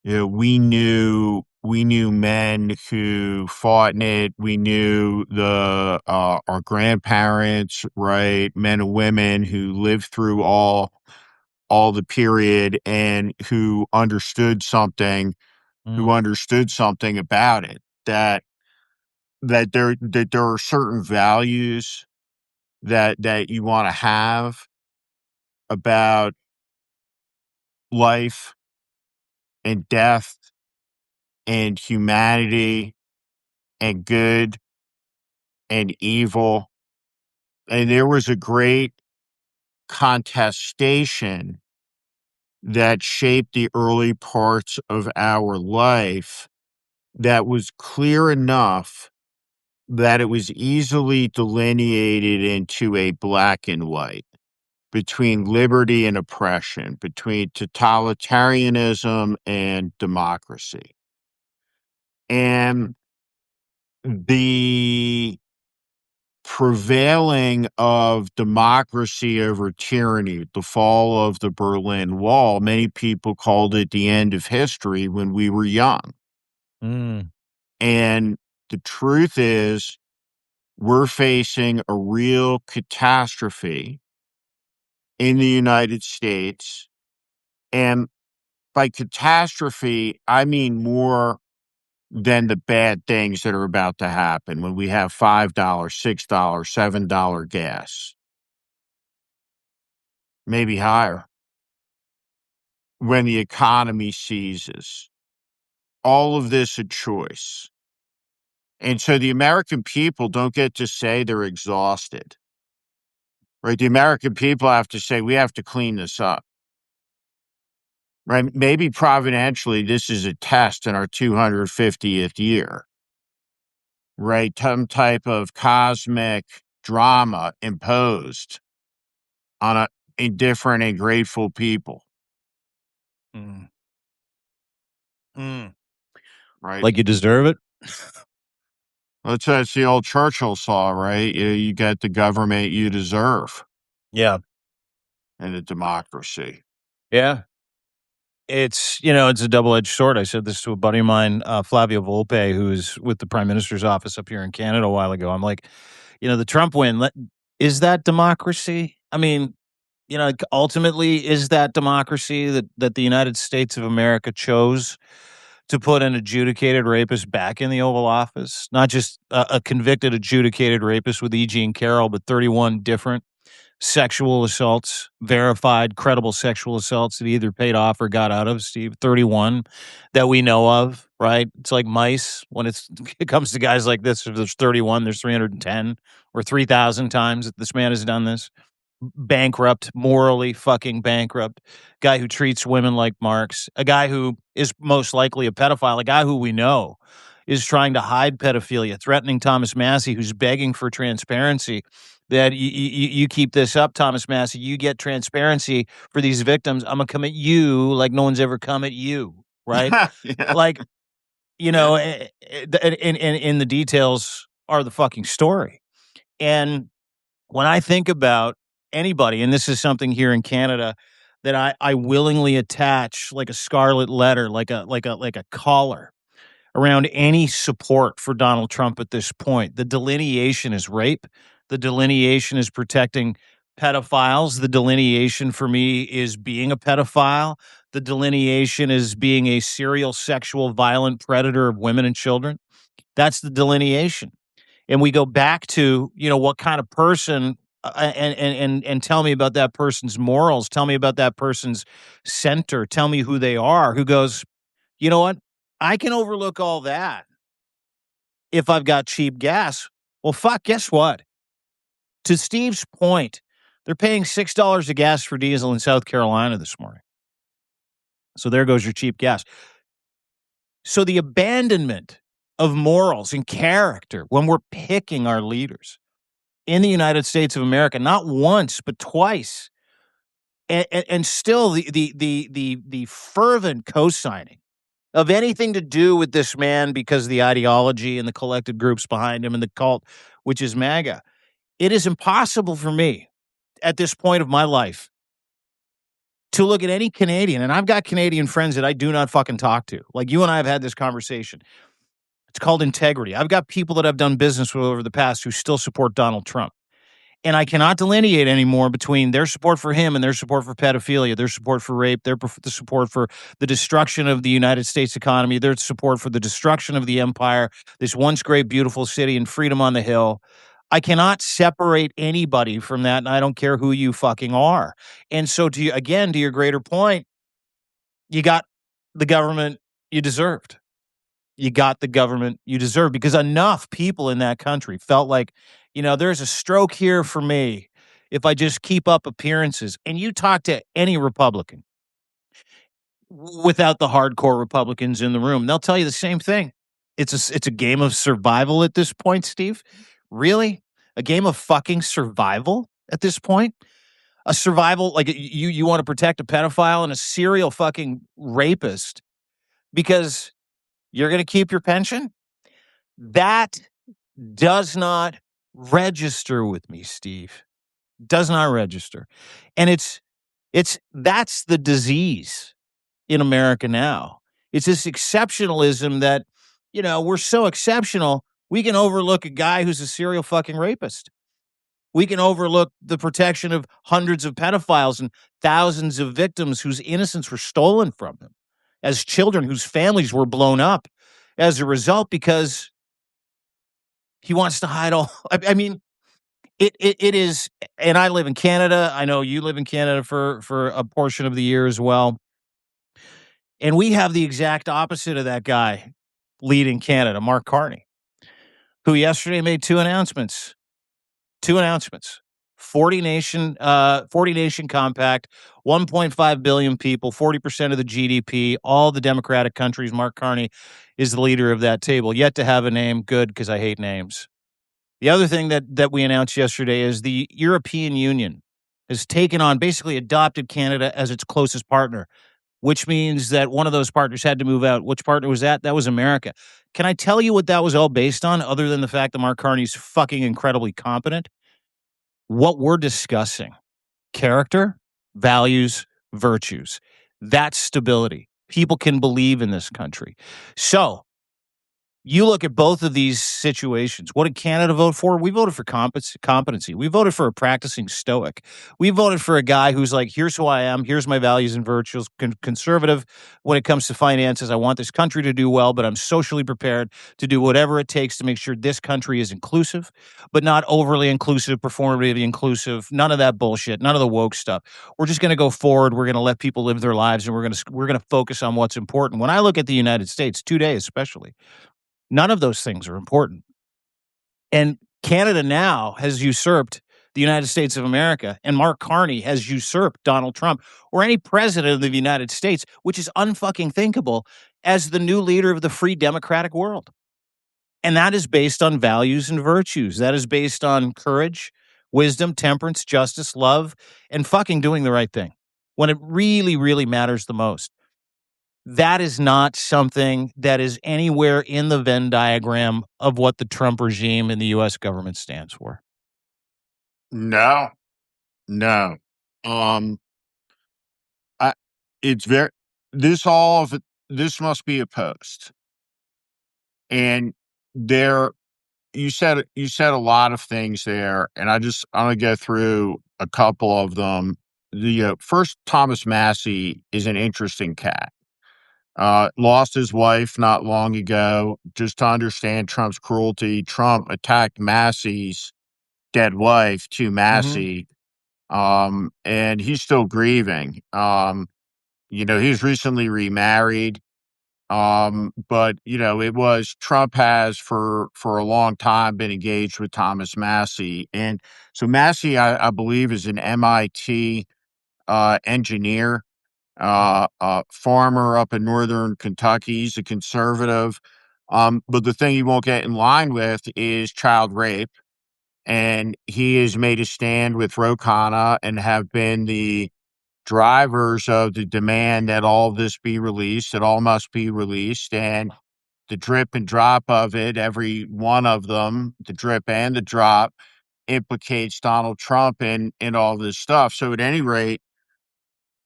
we knew men who fought in it. We knew our grandparents, right? Men and women who lived through all the period and who Mm. understood something about it, that there are certain values that you want to have about life and death and humanity and good and evil. And there was a great contestation that shaped the early parts of our life that was clear enough that it was easily delineated into a black and white between liberty and oppression, between totalitarianism and democracy. And the prevailing of democracy over tyranny, the fall of the Berlin Wall, many people called it the end of history when we were young. Mm. And the truth is, we're facing a real catastrophe in the United States. And by catastrophe, I mean more than the bad things that are about to happen when we have $5, $6, $7 gas, maybe higher, when the economy seizes. All of this a choice. And so the American people don't get to say they're exhausted, right? The American people have to say, we have to clean this up, right? Maybe providentially, this is a test in our 250th year, right? Some type of cosmic drama imposed on a indifferent and grateful people, Mm. Mm. right? Like you deserve it? That's the old Churchill saw, right? You get the government you deserve Yeah. in a democracy. Yeah. It's a double-edged sword. I said this to a buddy of mine, Flavio Volpe, who's with the Prime Minister's office up here in Canada a while ago. I'm like, the Trump win, is that democracy? I mean, like, ultimately, is that democracy that the United States of America chose to put an adjudicated rapist back in the Oval Office? Not just a convicted adjudicated rapist with E.G. and Carroll, but 31 different sexual assaults, verified, credible sexual assaults that he either paid off or got out of, Steve. 31 that we know of, right? It's like mice when it comes to guys like this. If there's 31, there's 310 or 3,000 times that this man has done this. Bankrupt, morally fucking bankrupt. Guy who treats women like marks. A guy who is most likely a pedophile. A guy who we know is trying to hide pedophilia, threatening Thomas Massey, who's begging for transparency. That you keep this up, Thomas Massey, you get transparency for these victims. I'm gonna come at you like no one's ever come at you, right? Yeah. Like, Yeah. in the details are the fucking story. And when I think about anybody, and this is something here in Canada that I willingly attach like a scarlet letter, like a collar around any support for Donald Trump at this point. The delineation is rape. The delineation is protecting pedophiles. The delineation for me is being a pedophile. The delineation is being a serial sexual violent predator of women and children. That's the delineation. And we go back to, what kind of person and tell me about that person's morals. Tell me about that person's center. Tell me who they are. Who goes, you know what? I can overlook all that if I've got cheap gas. Well, fuck, guess what? To Steve's point, they're paying $6 a gas for diesel in South Carolina this morning. So there goes your cheap gas. So the abandonment of morals and character when we're picking our leaders in the United States of America, not once, but twice, and still the fervent co-signing of anything to do with this man because of the ideology and the collected groups behind him and the cult, which is MAGA. It is impossible for me at this point of my life to look at any Canadian, and I've got Canadian friends that I do not fucking talk to. Like you and I have had this conversation. It's called integrity. I've got people that I've done business with over the past who still support Donald Trump. And I cannot delineate anymore between their support for him and their support for pedophilia, their support for rape, their support for the destruction of the United States economy, their support for the destruction of the empire, this once great, beautiful city and freedom on the hill. I cannot separate anybody from that, and I don't care who you fucking are. And so, to your greater point, you got the government you deserved. You got the government you deserve because enough people in that country felt like, there's a stroke here for me if I just keep up appearances. And you talk to any Republican without the hardcore Republicans in the room, they'll tell you the same thing. It's a game of survival at this point, Steve. Really? A game of fucking survival at this point? A survival like you want to protect a pedophile and a serial fucking rapist because you're going to keep your pension? That does not register with me, Steve. Does not register. And that's the disease in America now. It's this exceptionalism that, we're so exceptional, we can overlook a guy who's a serial fucking rapist. We can overlook the protection of hundreds of pedophiles and thousands of victims whose innocence were stolen from them as children whose families were blown up as a result because he wants to hide all. I mean, it is, and I live in Canada. I know you live in Canada for a portion of the year as well. And we have the exact opposite of that guy leading Canada, Mark Carney, who yesterday made two announcements. 40 nation compact, 1.5 billion people, 40% of the GDP, all the democratic countries. Mark Carney is the leader of that table. Yet to have a name. Good, because I hate names. The other thing that we announced yesterday is the European Union has taken on, basically adopted Canada as its closest partner, which means that one of those partners had to move out. Which partner was that? That was America. Can I tell you what that was all based on, other than the fact that Mark Carney's fucking incredibly competent? What we're discussing, character, values, virtues, that's stability. People can believe in this country. So you look at both of these situations. What did Canada vote for? We voted for competency. We voted for a practicing stoic. We voted for a guy who's like, here's who I am. Here's my values and virtues. Conservative when it comes to finances. I want this country to do well, but I'm socially prepared to do whatever it takes to make sure this country is inclusive, but not overly inclusive, performatively inclusive. None of that bullshit. None of the woke stuff. We're just going to go forward. We're going to let people live their lives, and we're going to focus on what's important. When I look at the United States today, especially, none of those things are important. And Canada now has usurped the United States of America, and Mark Carney has usurped Donald Trump or any president of the United States, which is unfucking thinkable, as the new leader of the free democratic world. And that is based on values and virtues. That is based on courage, wisdom, temperance, justice, love, and fucking doing the right thing when it really, really matters the most. That is not something that is anywhere in the Venn diagram of what the Trump regime and the U.S. government stands for. No, no. Um, I, it's very, this all of it, this must be a post. And there, you said a lot of things there, and I'm gonna go through a couple of them. First, Thomas Massey is an interesting cat. Lost his wife not long ago. Just to understand Trump's cruelty, Trump attacked Massey's dead wife to Massey, and he's still grieving. He's recently remarried. But it was Trump has for a long time been engaged with Thomas Massey, and so Massey, I believe, is an MIT engineer, farmer up in northern Kentucky. He's a conservative, but the thing he won't get in line with is child rape, and he has made a stand with Ro Khanna and have been the drivers of the demand that all of this be released, it all must be released, and the drip and drop of it, every one of them, the drip and the drop, implicates Donald Trump in all this stuff. So at any rate,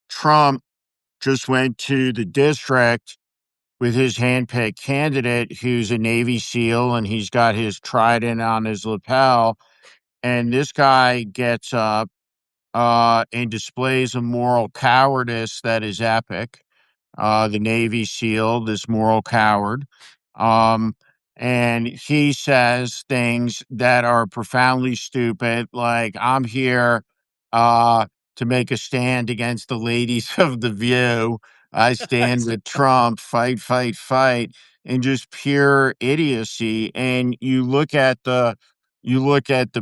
Trump just went to the district with his handpicked candidate who's a Navy SEAL and he's got his trident on his lapel. And this guy gets up and displays a moral cowardice that is epic. The Navy SEAL, this moral coward. Um, and he says things that are profoundly stupid, like, I'm here uh, to make a stand against the ladies of The View. I stand with Trump, fight, fight, fight, and just pure idiocy. And you look at the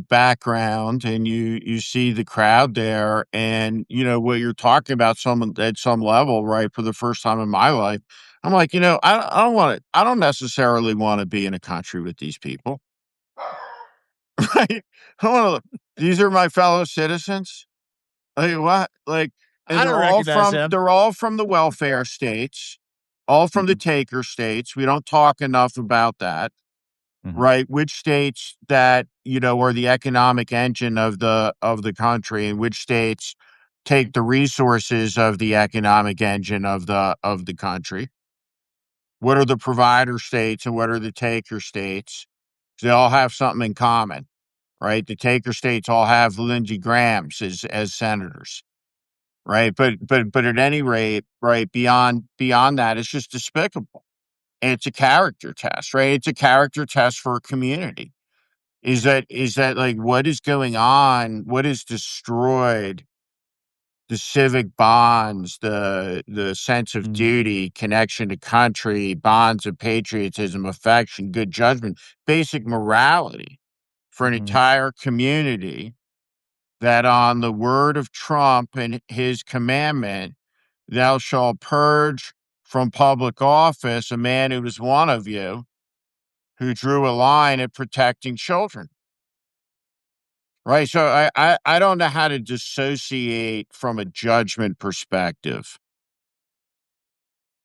background and you see the crowd there, and what you're talking about, someone at some level, right? For the first time in my life, I'm like, I don't necessarily want to be in a country with these people. Right? I want to, these are my fellow citizens. Like, what? Like, and I don't recognize them. they're all from the welfare states, all from the Mhm. taker states. We don't talk enough about that. Mhm. Right, which states that, are the economic engine of the country, and which states take the resources of the economic engine of the country. What are the provider states and what are the taker states? They all have something in common, right? The taker states all have Lindsey Grahams as senators, right? But at any rate, right, beyond that, it's just despicable. And it's a character test, right? It's a character test for a community. Is that like what is going on? What has destroyed the civic bonds, the sense of Mhm. duty, connection to country, bonds of patriotism, affection, good judgment, basic morality for an Mhm. entire community, that on the word of Trump and his commandment, thou shalt purge from public office a man who was one of you, who drew a line at protecting children. Right, so I don't know how to dissociate from a judgment perspective,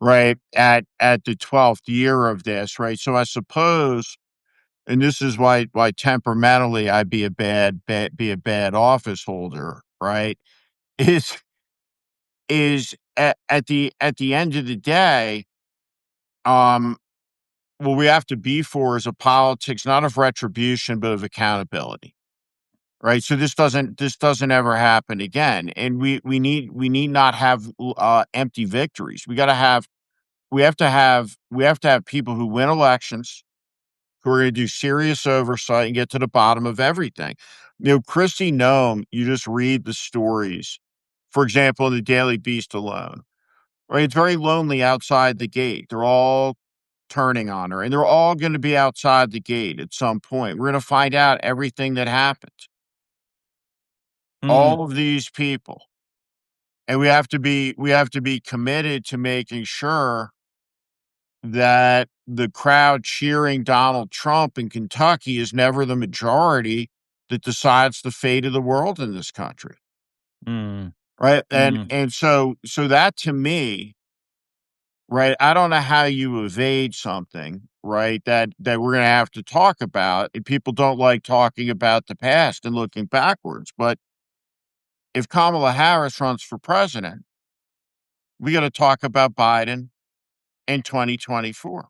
right, at the 12th year of this, right? So I suppose, and this is why temperamentally I'd be a bad office holder, right? Is at the end of the day, um, what we have to be for is a politics not of retribution, but of accountability. Right, so this doesn't ever happen again, and we need not have empty victories. We have to have people who win elections, who are going to do serious oversight and get to the bottom of everything. Christy Nome, you just read the stories, for example, in the Daily Beast alone. Right, it's very lonely outside the gate. They're all turning on her, and they're all going to be outside the gate at some point. We're going to find out everything that happened. Mhm. All of these people. And we have to be committed to making sure that the crowd cheering Donald Trump in Kentucky is never the majority that decides the fate of the world in this country. Mm. Right. And so that to me, right, I don't know how you evade something, right, that we're gonna have to talk about. And people don't like talking about the past and looking backwards. But if Kamala Harris runs for president, we got to talk about Biden in 2024.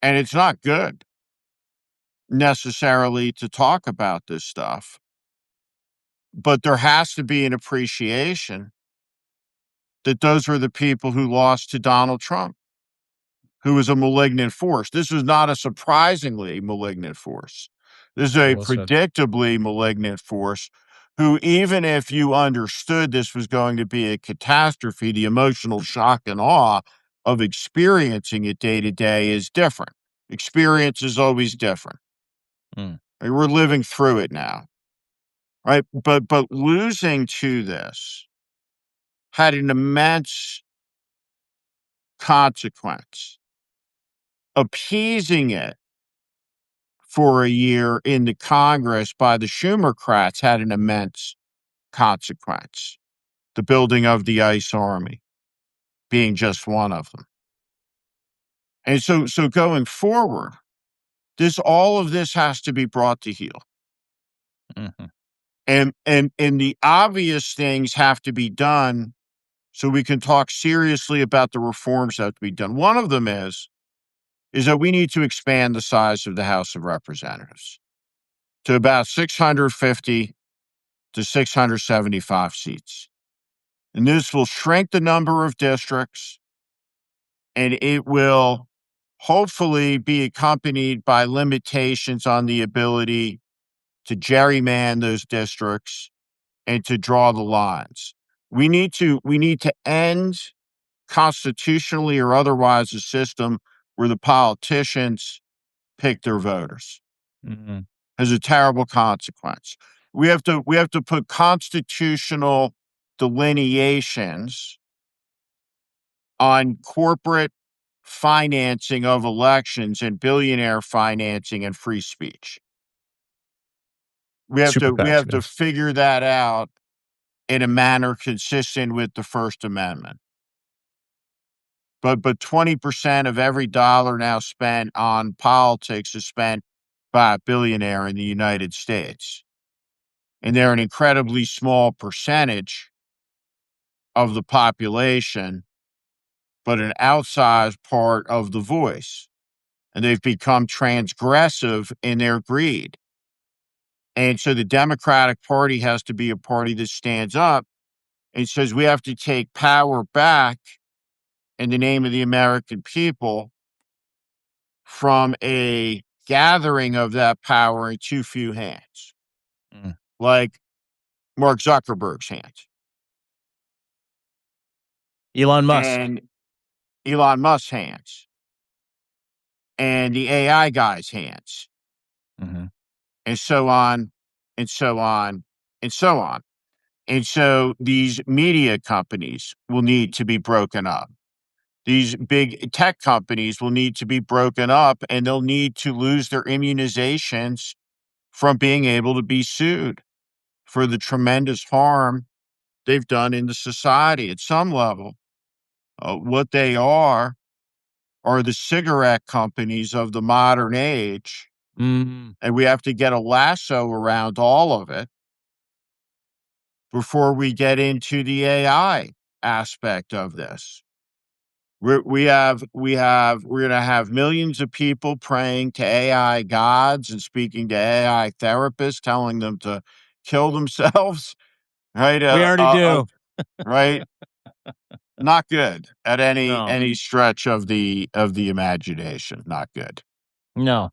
And it's not good necessarily to talk about this stuff, but there has to be an appreciation that those were the people who lost to Donald Trump, who was a malignant force. This was not a surprisingly malignant force. This is a Well said. predictably malignant force who, even if you understood this was going to be a catastrophe, the emotional shock and awe of experiencing it day to day is different. Experience is always different. Mm. We're living through it now, right? But losing to this had an immense consequence. Appeasing it for a year in the Congress by the Schumercrats had an immense consequence. The building of the ICE Army being just one of them. And so going forward, all of this has to be brought to heel. Mhm. And the obvious things have to be done so we can talk seriously about the reforms that have to be done. One of them is that we need to expand the size of the House of Representatives to about 650 to 675 seats. And this will shrink the number of districts, and it will hopefully be accompanied by limitations on the ability to gerrymander those districts and to draw the lines. We need to end constitutionally or otherwise a system where the politicians pick their voters. Mm-hmm. Has a terrible consequence. We have to put constitutional delineations on corporate financing of elections and billionaire financing and free speech. We have to figure that out in a manner consistent with the First Amendment. But 20% of every dollar now spent on politics is spent by a billionaire in the United States. And they're an incredibly small percentage of the population, but an outsized part of the voice. And they've become transgressive in their greed. And so the Democratic Party has to be a party that stands up and says we have to take power back in the name of the American people from a gathering of that power in too few hands, like Mark Zuckerberg's hands. Elon Musk. And Elon Musk's hands. And the AI guy's hands. Mm-hmm. And so on, and so on, and so on. And so these media companies will need to be broken up. These big tech companies will need to be broken up, and they'll need to lose their immunizations from being able to be sued for the tremendous harm they've done in the society at some level. What they are the cigarette companies of the modern age. Mm. And we have to get a lasso around all of it before we get into the AI aspect of this. We're going to have millions of people praying to AI gods and speaking to AI therapists, telling them to kill themselves. Right? We already do. Right? Not good at any stretch of the imagination. Not good. No.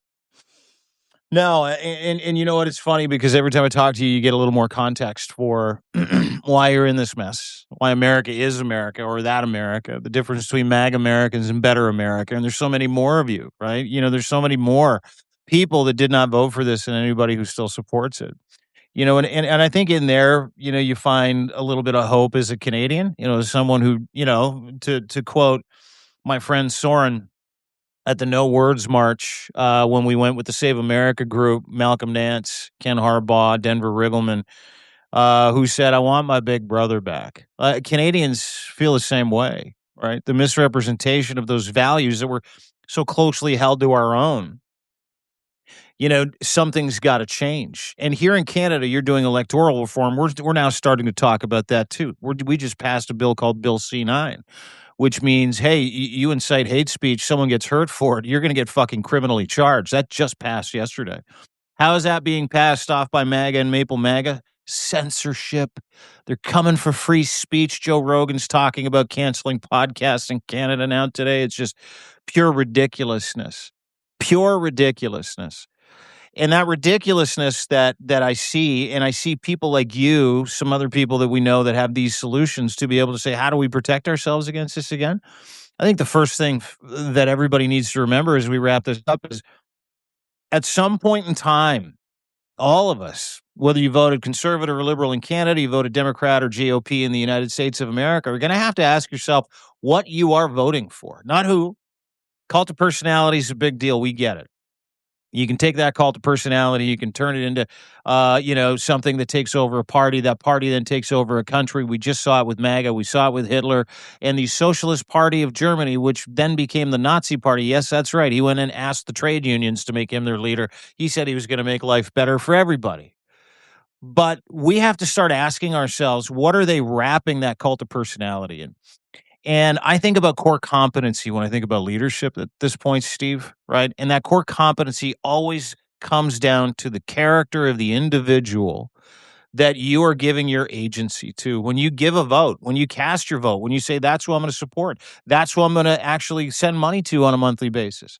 And you know what? It's funny because every time I talk to you, you get a little more context for why you're in this mess, why America is America or that America, the difference between MAG Americans and better America. And there's so many more of you, right? You know, there's so many more people that did not vote for this and anybody who still supports it. You know, and I think in there, you know, you find a little bit of hope as a Canadian, you know, as someone who, you know, to quote my friend Soren at the No Words March when we went with the Save America group, Malcolm Nance, Ken Harbaugh, Denver Riggleman, who said, I want my big brother back. Canadians feel the same way, right? The misrepresentation of those values that were so closely held to our own. Something's got to change. And here in Canada, you're doing electoral reform. We're now starting to talk about that too. We just passed a bill called Bill C9, which means, hey, you incite hate speech, someone gets hurt for it, you're going to get fucking criminally charged. That just passed yesterday. How is that being passed off by MAGA and Maple MAGA? Censorship. They're coming for free speech. Joe Rogan's talking about canceling podcasts in Canada now today. It's just pure ridiculousness. Pure ridiculousness. And that ridiculousness that I see, and I see people like you, some other people that we know that have these solutions to be able to say, how do we protect ourselves against this again? I think the first thing that everybody needs to remember as we wrap this up is at some point in time, all of us, whether you voted conservative or liberal in Canada, you voted Democrat or GOP in the United States of America, are going to have to ask yourself what you are voting for, not who. Cult of personality is a big deal. We get it. You can take that cult of personality, you can turn it into, something that takes over a party. That party then takes over a country. We just saw it with MAGA. We saw it with Hitler and the Socialist Party of Germany, which then became the Nazi Party. Yes, that's right. He went and asked the trade unions to make him their leader. He said he was going to make life better for everybody. But we have to start asking ourselves, what are they wrapping that cult of personality in? And I think about core competency when I think about leadership at this point, Steve, right? And that core competency always comes down to the character of the individual that you are giving your agency to. When you give a vote, when you cast your vote, when you say, that's who I'm going to support, that's who I'm going to actually send money to on a monthly basis.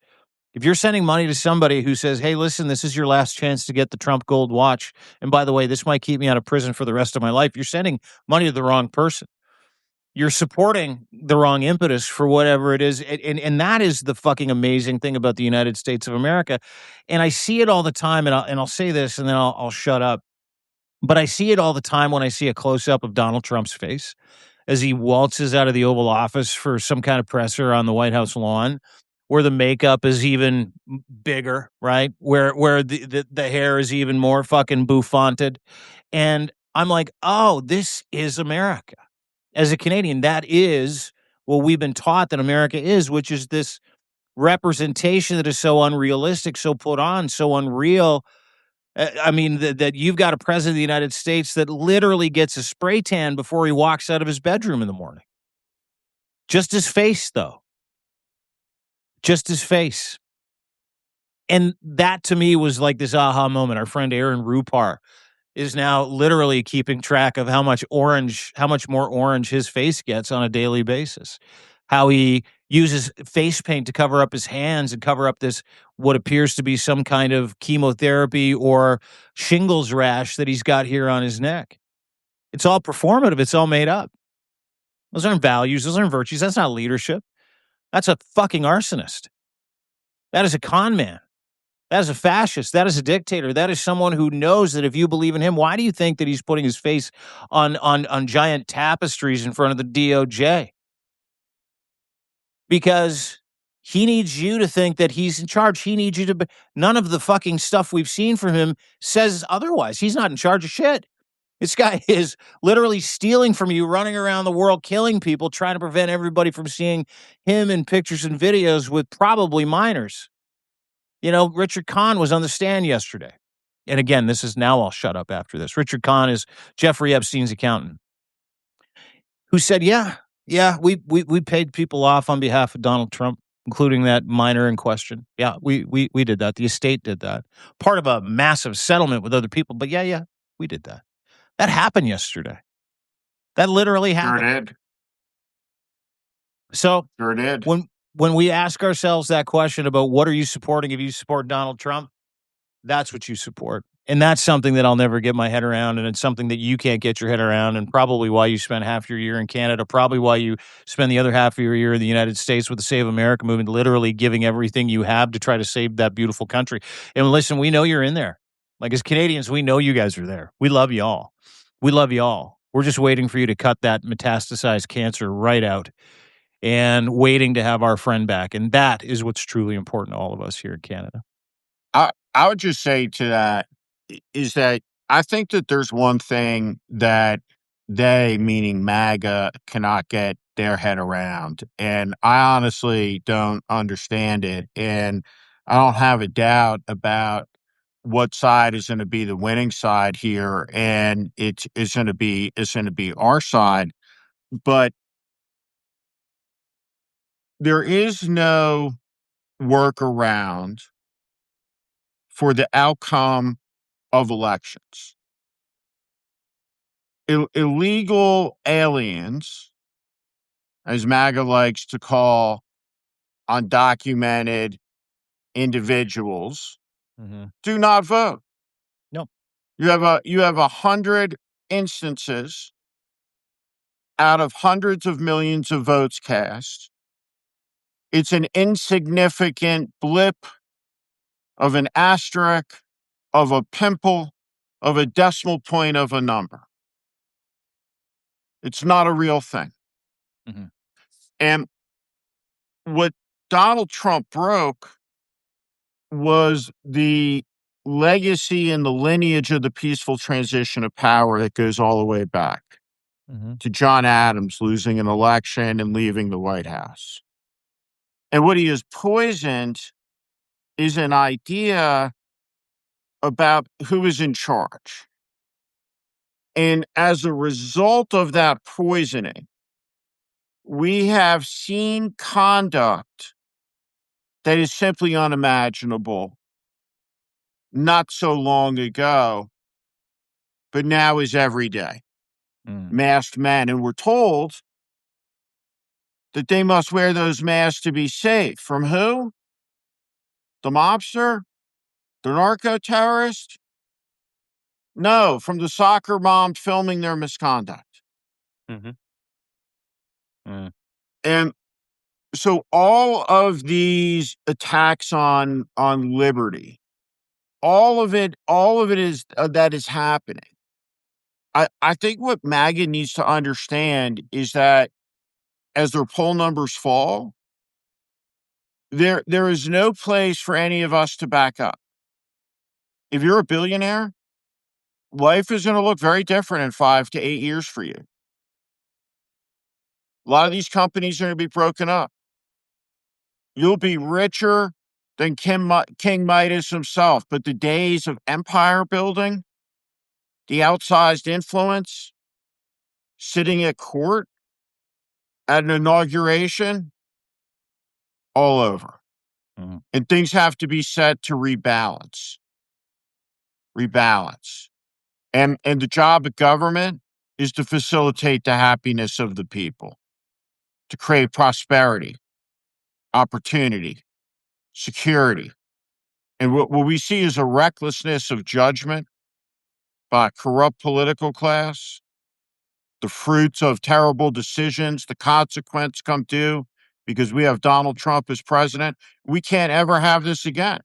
If you're sending money to somebody who says, hey, listen, this is your last chance to get the Trump gold watch, and by the way, this might keep me out of prison for the rest of my life, you're sending money to the wrong person. You're supporting the wrong impetus for whatever it is. And that is the fucking amazing thing about the United States of America. And I see it all the time, and I'll say this, and then I'll shut up. But I see it all the time when I see a close-up of Donald Trump's face as he waltzes out of the Oval Office for some kind of presser on the White House lawn, where the makeup is even bigger, right? Where the hair is even more fucking bouffanted. And I'm like, oh, this is America. As a Canadian, that is what we've been taught that America is, which is this representation that is so unrealistic, so put on, so unreal. I mean, that you've got a president of the United States that literally gets a spray tan before he walks out of his bedroom in the morning. Just his face, though. Just his face. And that to me was like this aha moment. Our friend Aaron Rupar is now literally keeping track of how much more orange his face gets on a daily basis. How he uses face paint to cover up his hands and cover up this, what appears to be some kind of chemotherapy or shingles rash that he's got here on his neck. It's all performative. It's all made up. Those aren't values. Those aren't virtues. That's not leadership. That's a fucking arsonist. That is a con man. That is a fascist. That is a dictator. That is someone who knows that if you believe in him, why do you think that he's putting his face on giant tapestries in front of the DOJ? Because he needs you to think that he's in charge. He needs you to. None of the fucking stuff we've seen from him says otherwise. He's not in charge of shit. This guy is literally stealing from you, running around the world, killing people, trying to prevent everybody from seeing him in pictures and videos with probably minors. Richard Kahn was on the stand yesterday. And again, this is now I'll shut up after this. Richard Kahn is Jeffrey Epstein's accountant, who said, yeah, we paid people off on behalf of Donald Trump, including that minor in question. Yeah, we did that. The estate did that. Part of a massive settlement with other people. But yeah, we did that. That happened yesterday. That literally happened. Sure did. So Sure did. When we ask ourselves that question about what are you supporting if you support Donald Trump, that's what you support. And that's something that I'll never get my head around, and it's something that you can't get your head around, and probably why you spend half your year in Canada, probably why you spend the other half of your year in the United States with the Save America movement, literally giving everything you have to try to save that beautiful country. And listen, we know you're in there. Like, as Canadians, we know you guys are there. We love you all. We love you all. We're just waiting for you to cut that metastasized cancer right out and waiting to have our friend back. And that is what's truly important to all of us here in Canada. I would just say to that is that I think that there's one thing that they, meaning MAGA, cannot get their head around. And I honestly don't understand it. And I don't have a doubt about what side is going to be the winning side here. And it's going to be our side. But there is no workaround for the outcome of elections. Illegal aliens, as MAGA likes to call undocumented individuals, do not vote. No. You have 100 instances out of hundreds of millions of votes cast. It's an insignificant blip of an asterisk, of a pimple, of a decimal point of a number. It's not a real thing. Mm-hmm. And what Donald Trump broke was the legacy and the lineage of the peaceful transition of power that goes all the way back to John Adams losing an election and leaving the White House. And what he has poisoned is an idea about who is in charge. And as a result of that poisoning, we have seen conduct that is simply unimaginable not so long ago, but now is every day. Masked men. And we're told that they must wear those masks to be safe. From who? The mobster? The narco terrorist? No, from the soccer mom filming their misconduct. And so all of these attacks on liberty, all of it is that is happening. I think what MAGA needs to understand is that as their poll numbers fall, there is no place for any of us to back up. If you're a billionaire, life is going to look very different in 5 to 8 years for you. A lot of these companies are going to be broken up. You'll be richer than King Midas himself, but the days of empire building, the outsized influence, sitting at court at an inauguration, all over. And things have to be set to rebalance. And the job of government is to facilitate the happiness of the people, to create prosperity, opportunity, security. And what we see is a recklessness of judgment by a corrupt political class, the fruits of terrible decisions, the consequence come due because we have Donald Trump as president. We can't ever have this again.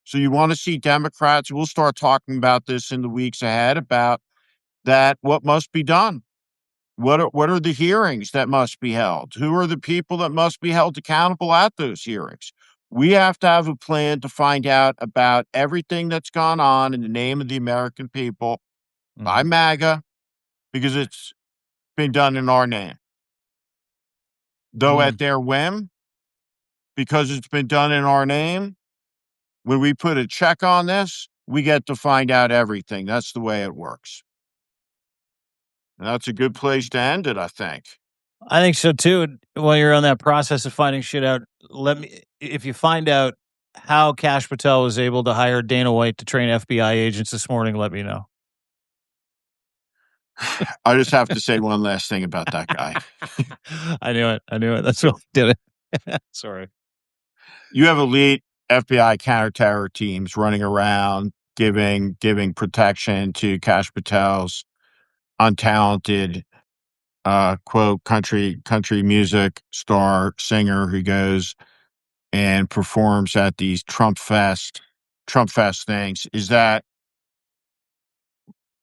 So you want to see Democrats, we'll start talking about this in the weeks ahead about that, what must be done. What are the hearings that must be held? Who are the people that must be held accountable at those hearings? We have to have a plan to find out about everything that's gone on in the name of the American people by MAGA, because it's been done in our name. Though at their whim, because it's been done in our name, when we put a check on this, we get to find out everything. That's the way it works. And that's a good place to end it, I think. I think so too. While you're on that process of finding shit out, if you find out how Kash Patel was able to hire Dana White to train FBI agents this morning, let me know. I just have to say one last thing about that guy. I knew it. That's what did it. Sorry. You have elite FBI counterterror teams running around giving protection to Kash Patel's untalented quote country music star singer who goes and performs at these Trump Fest things. Is that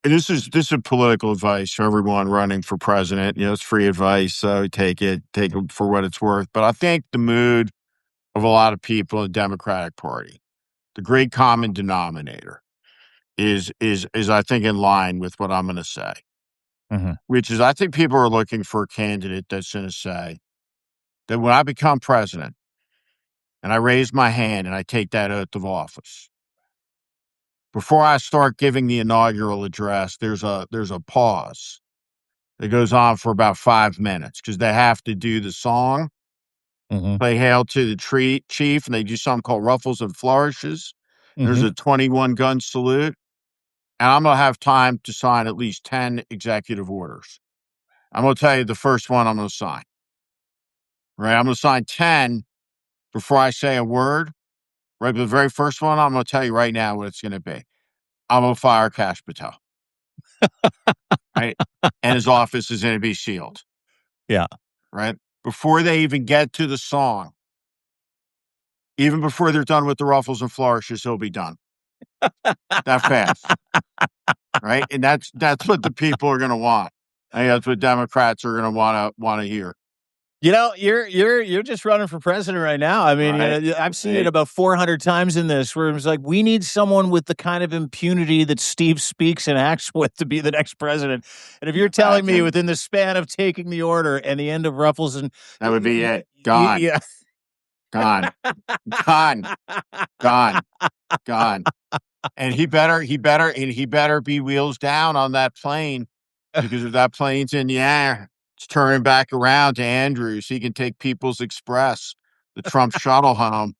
And this is political advice for everyone running for president. It's free advice, so take it for what it's worth. But I think the mood of a lot of people in the Democratic Party, the great common denominator, is I think in line with what I'm going to say, which is I think people are looking for a candidate that's going to say that when I become president and I raise my hand and I take that oath of office, before I start giving the inaugural address, there's a pause that goes on for about 5 minutes because they have to do the song, play Hail to the Chief, and they do something called Ruffles and Flourishes. There's a 21 gun salute. And I'm going to have time to sign at least 10 executive orders. I'm going to tell you the first one I'm going to sign. Right? I'm going to sign 10 before I say a word. Right? But the very first one, I'm going to tell you right now what it's going to be. I'm going to fire Kash Patel. Right? And his office is going to be sealed. Yeah. Right? Before they even get to the song, even before they're done with the ruffles and flourishes, he'll be done. That fast. Right? And that's what the people are going to want. I think that's what Democrats are going to want to hear. You're just running for president right now. I mean, right. I've seen it about 400 times in this, where it's like, we need someone with the kind of impunity that Steve speaks and acts with to be the next president. And if you're telling me within the span of taking the order and the end of Ruffles and that would be it. Gone. Yeah. Gone. And he better be wheels down on that plane, because if that plane's in the air, it's turning back around to Andrews. He can take People's Express, the Trump shuttle home.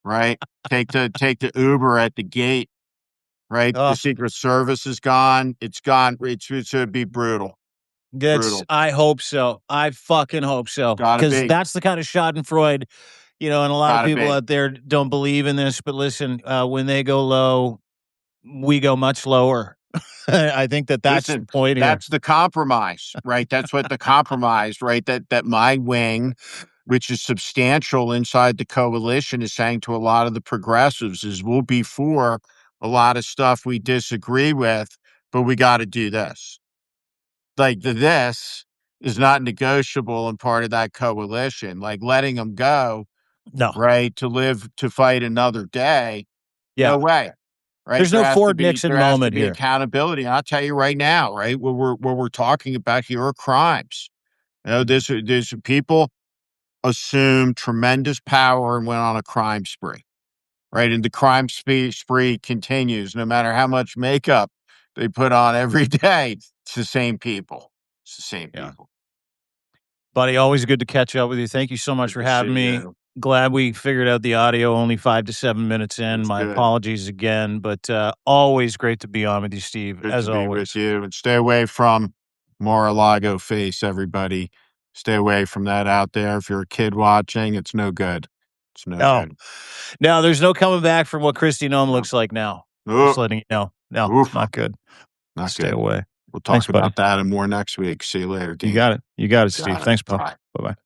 Right? Take the Uber at the gate. Right? The Secret Service is gone. It's gone. It should be brutal. Brutal. I hope so. I fucking hope so. Because that's the kind of Schadenfreude, and a lot of people out there don't believe in this. But listen, when they go low, we go much lower. I think that's the point here. That's the compromise, right? That's what the compromise, right? That my wing, which is substantial inside the coalition, is saying to a lot of the progressives is we'll be for a lot of stuff we disagree with, but we got to do this. Like this is not negotiable and part of that coalition. Like letting them go, no, right, to fight another day. Yeah. No way. Right? There's no Ford Nixon moment here. Accountability. And I'll tell you right now, right, what we're talking about here are crimes. There's people assumed tremendous power and went on a crime spree. Right. And the crime spree continues no matter how much makeup they put on every day. It's the same people. It's the same people. Buddy, always good to catch up with you. Thank you so much for having me. Glad we figured out the audio only 5 to 7 minutes in. My apologies again, but always great to be on with you, Steve, as always. With you. And stay away from Mar-a-Lago face, everybody. Stay away from that out there. If you're a kid watching, it's no good. It's no good. No, there's no coming back from what Kristi Noem looks like now. Just letting you know. No, not good. Stay away. We'll talk about that and more next week. See you later, Dean. You got it, Steve. Thanks, pal. Bye-bye.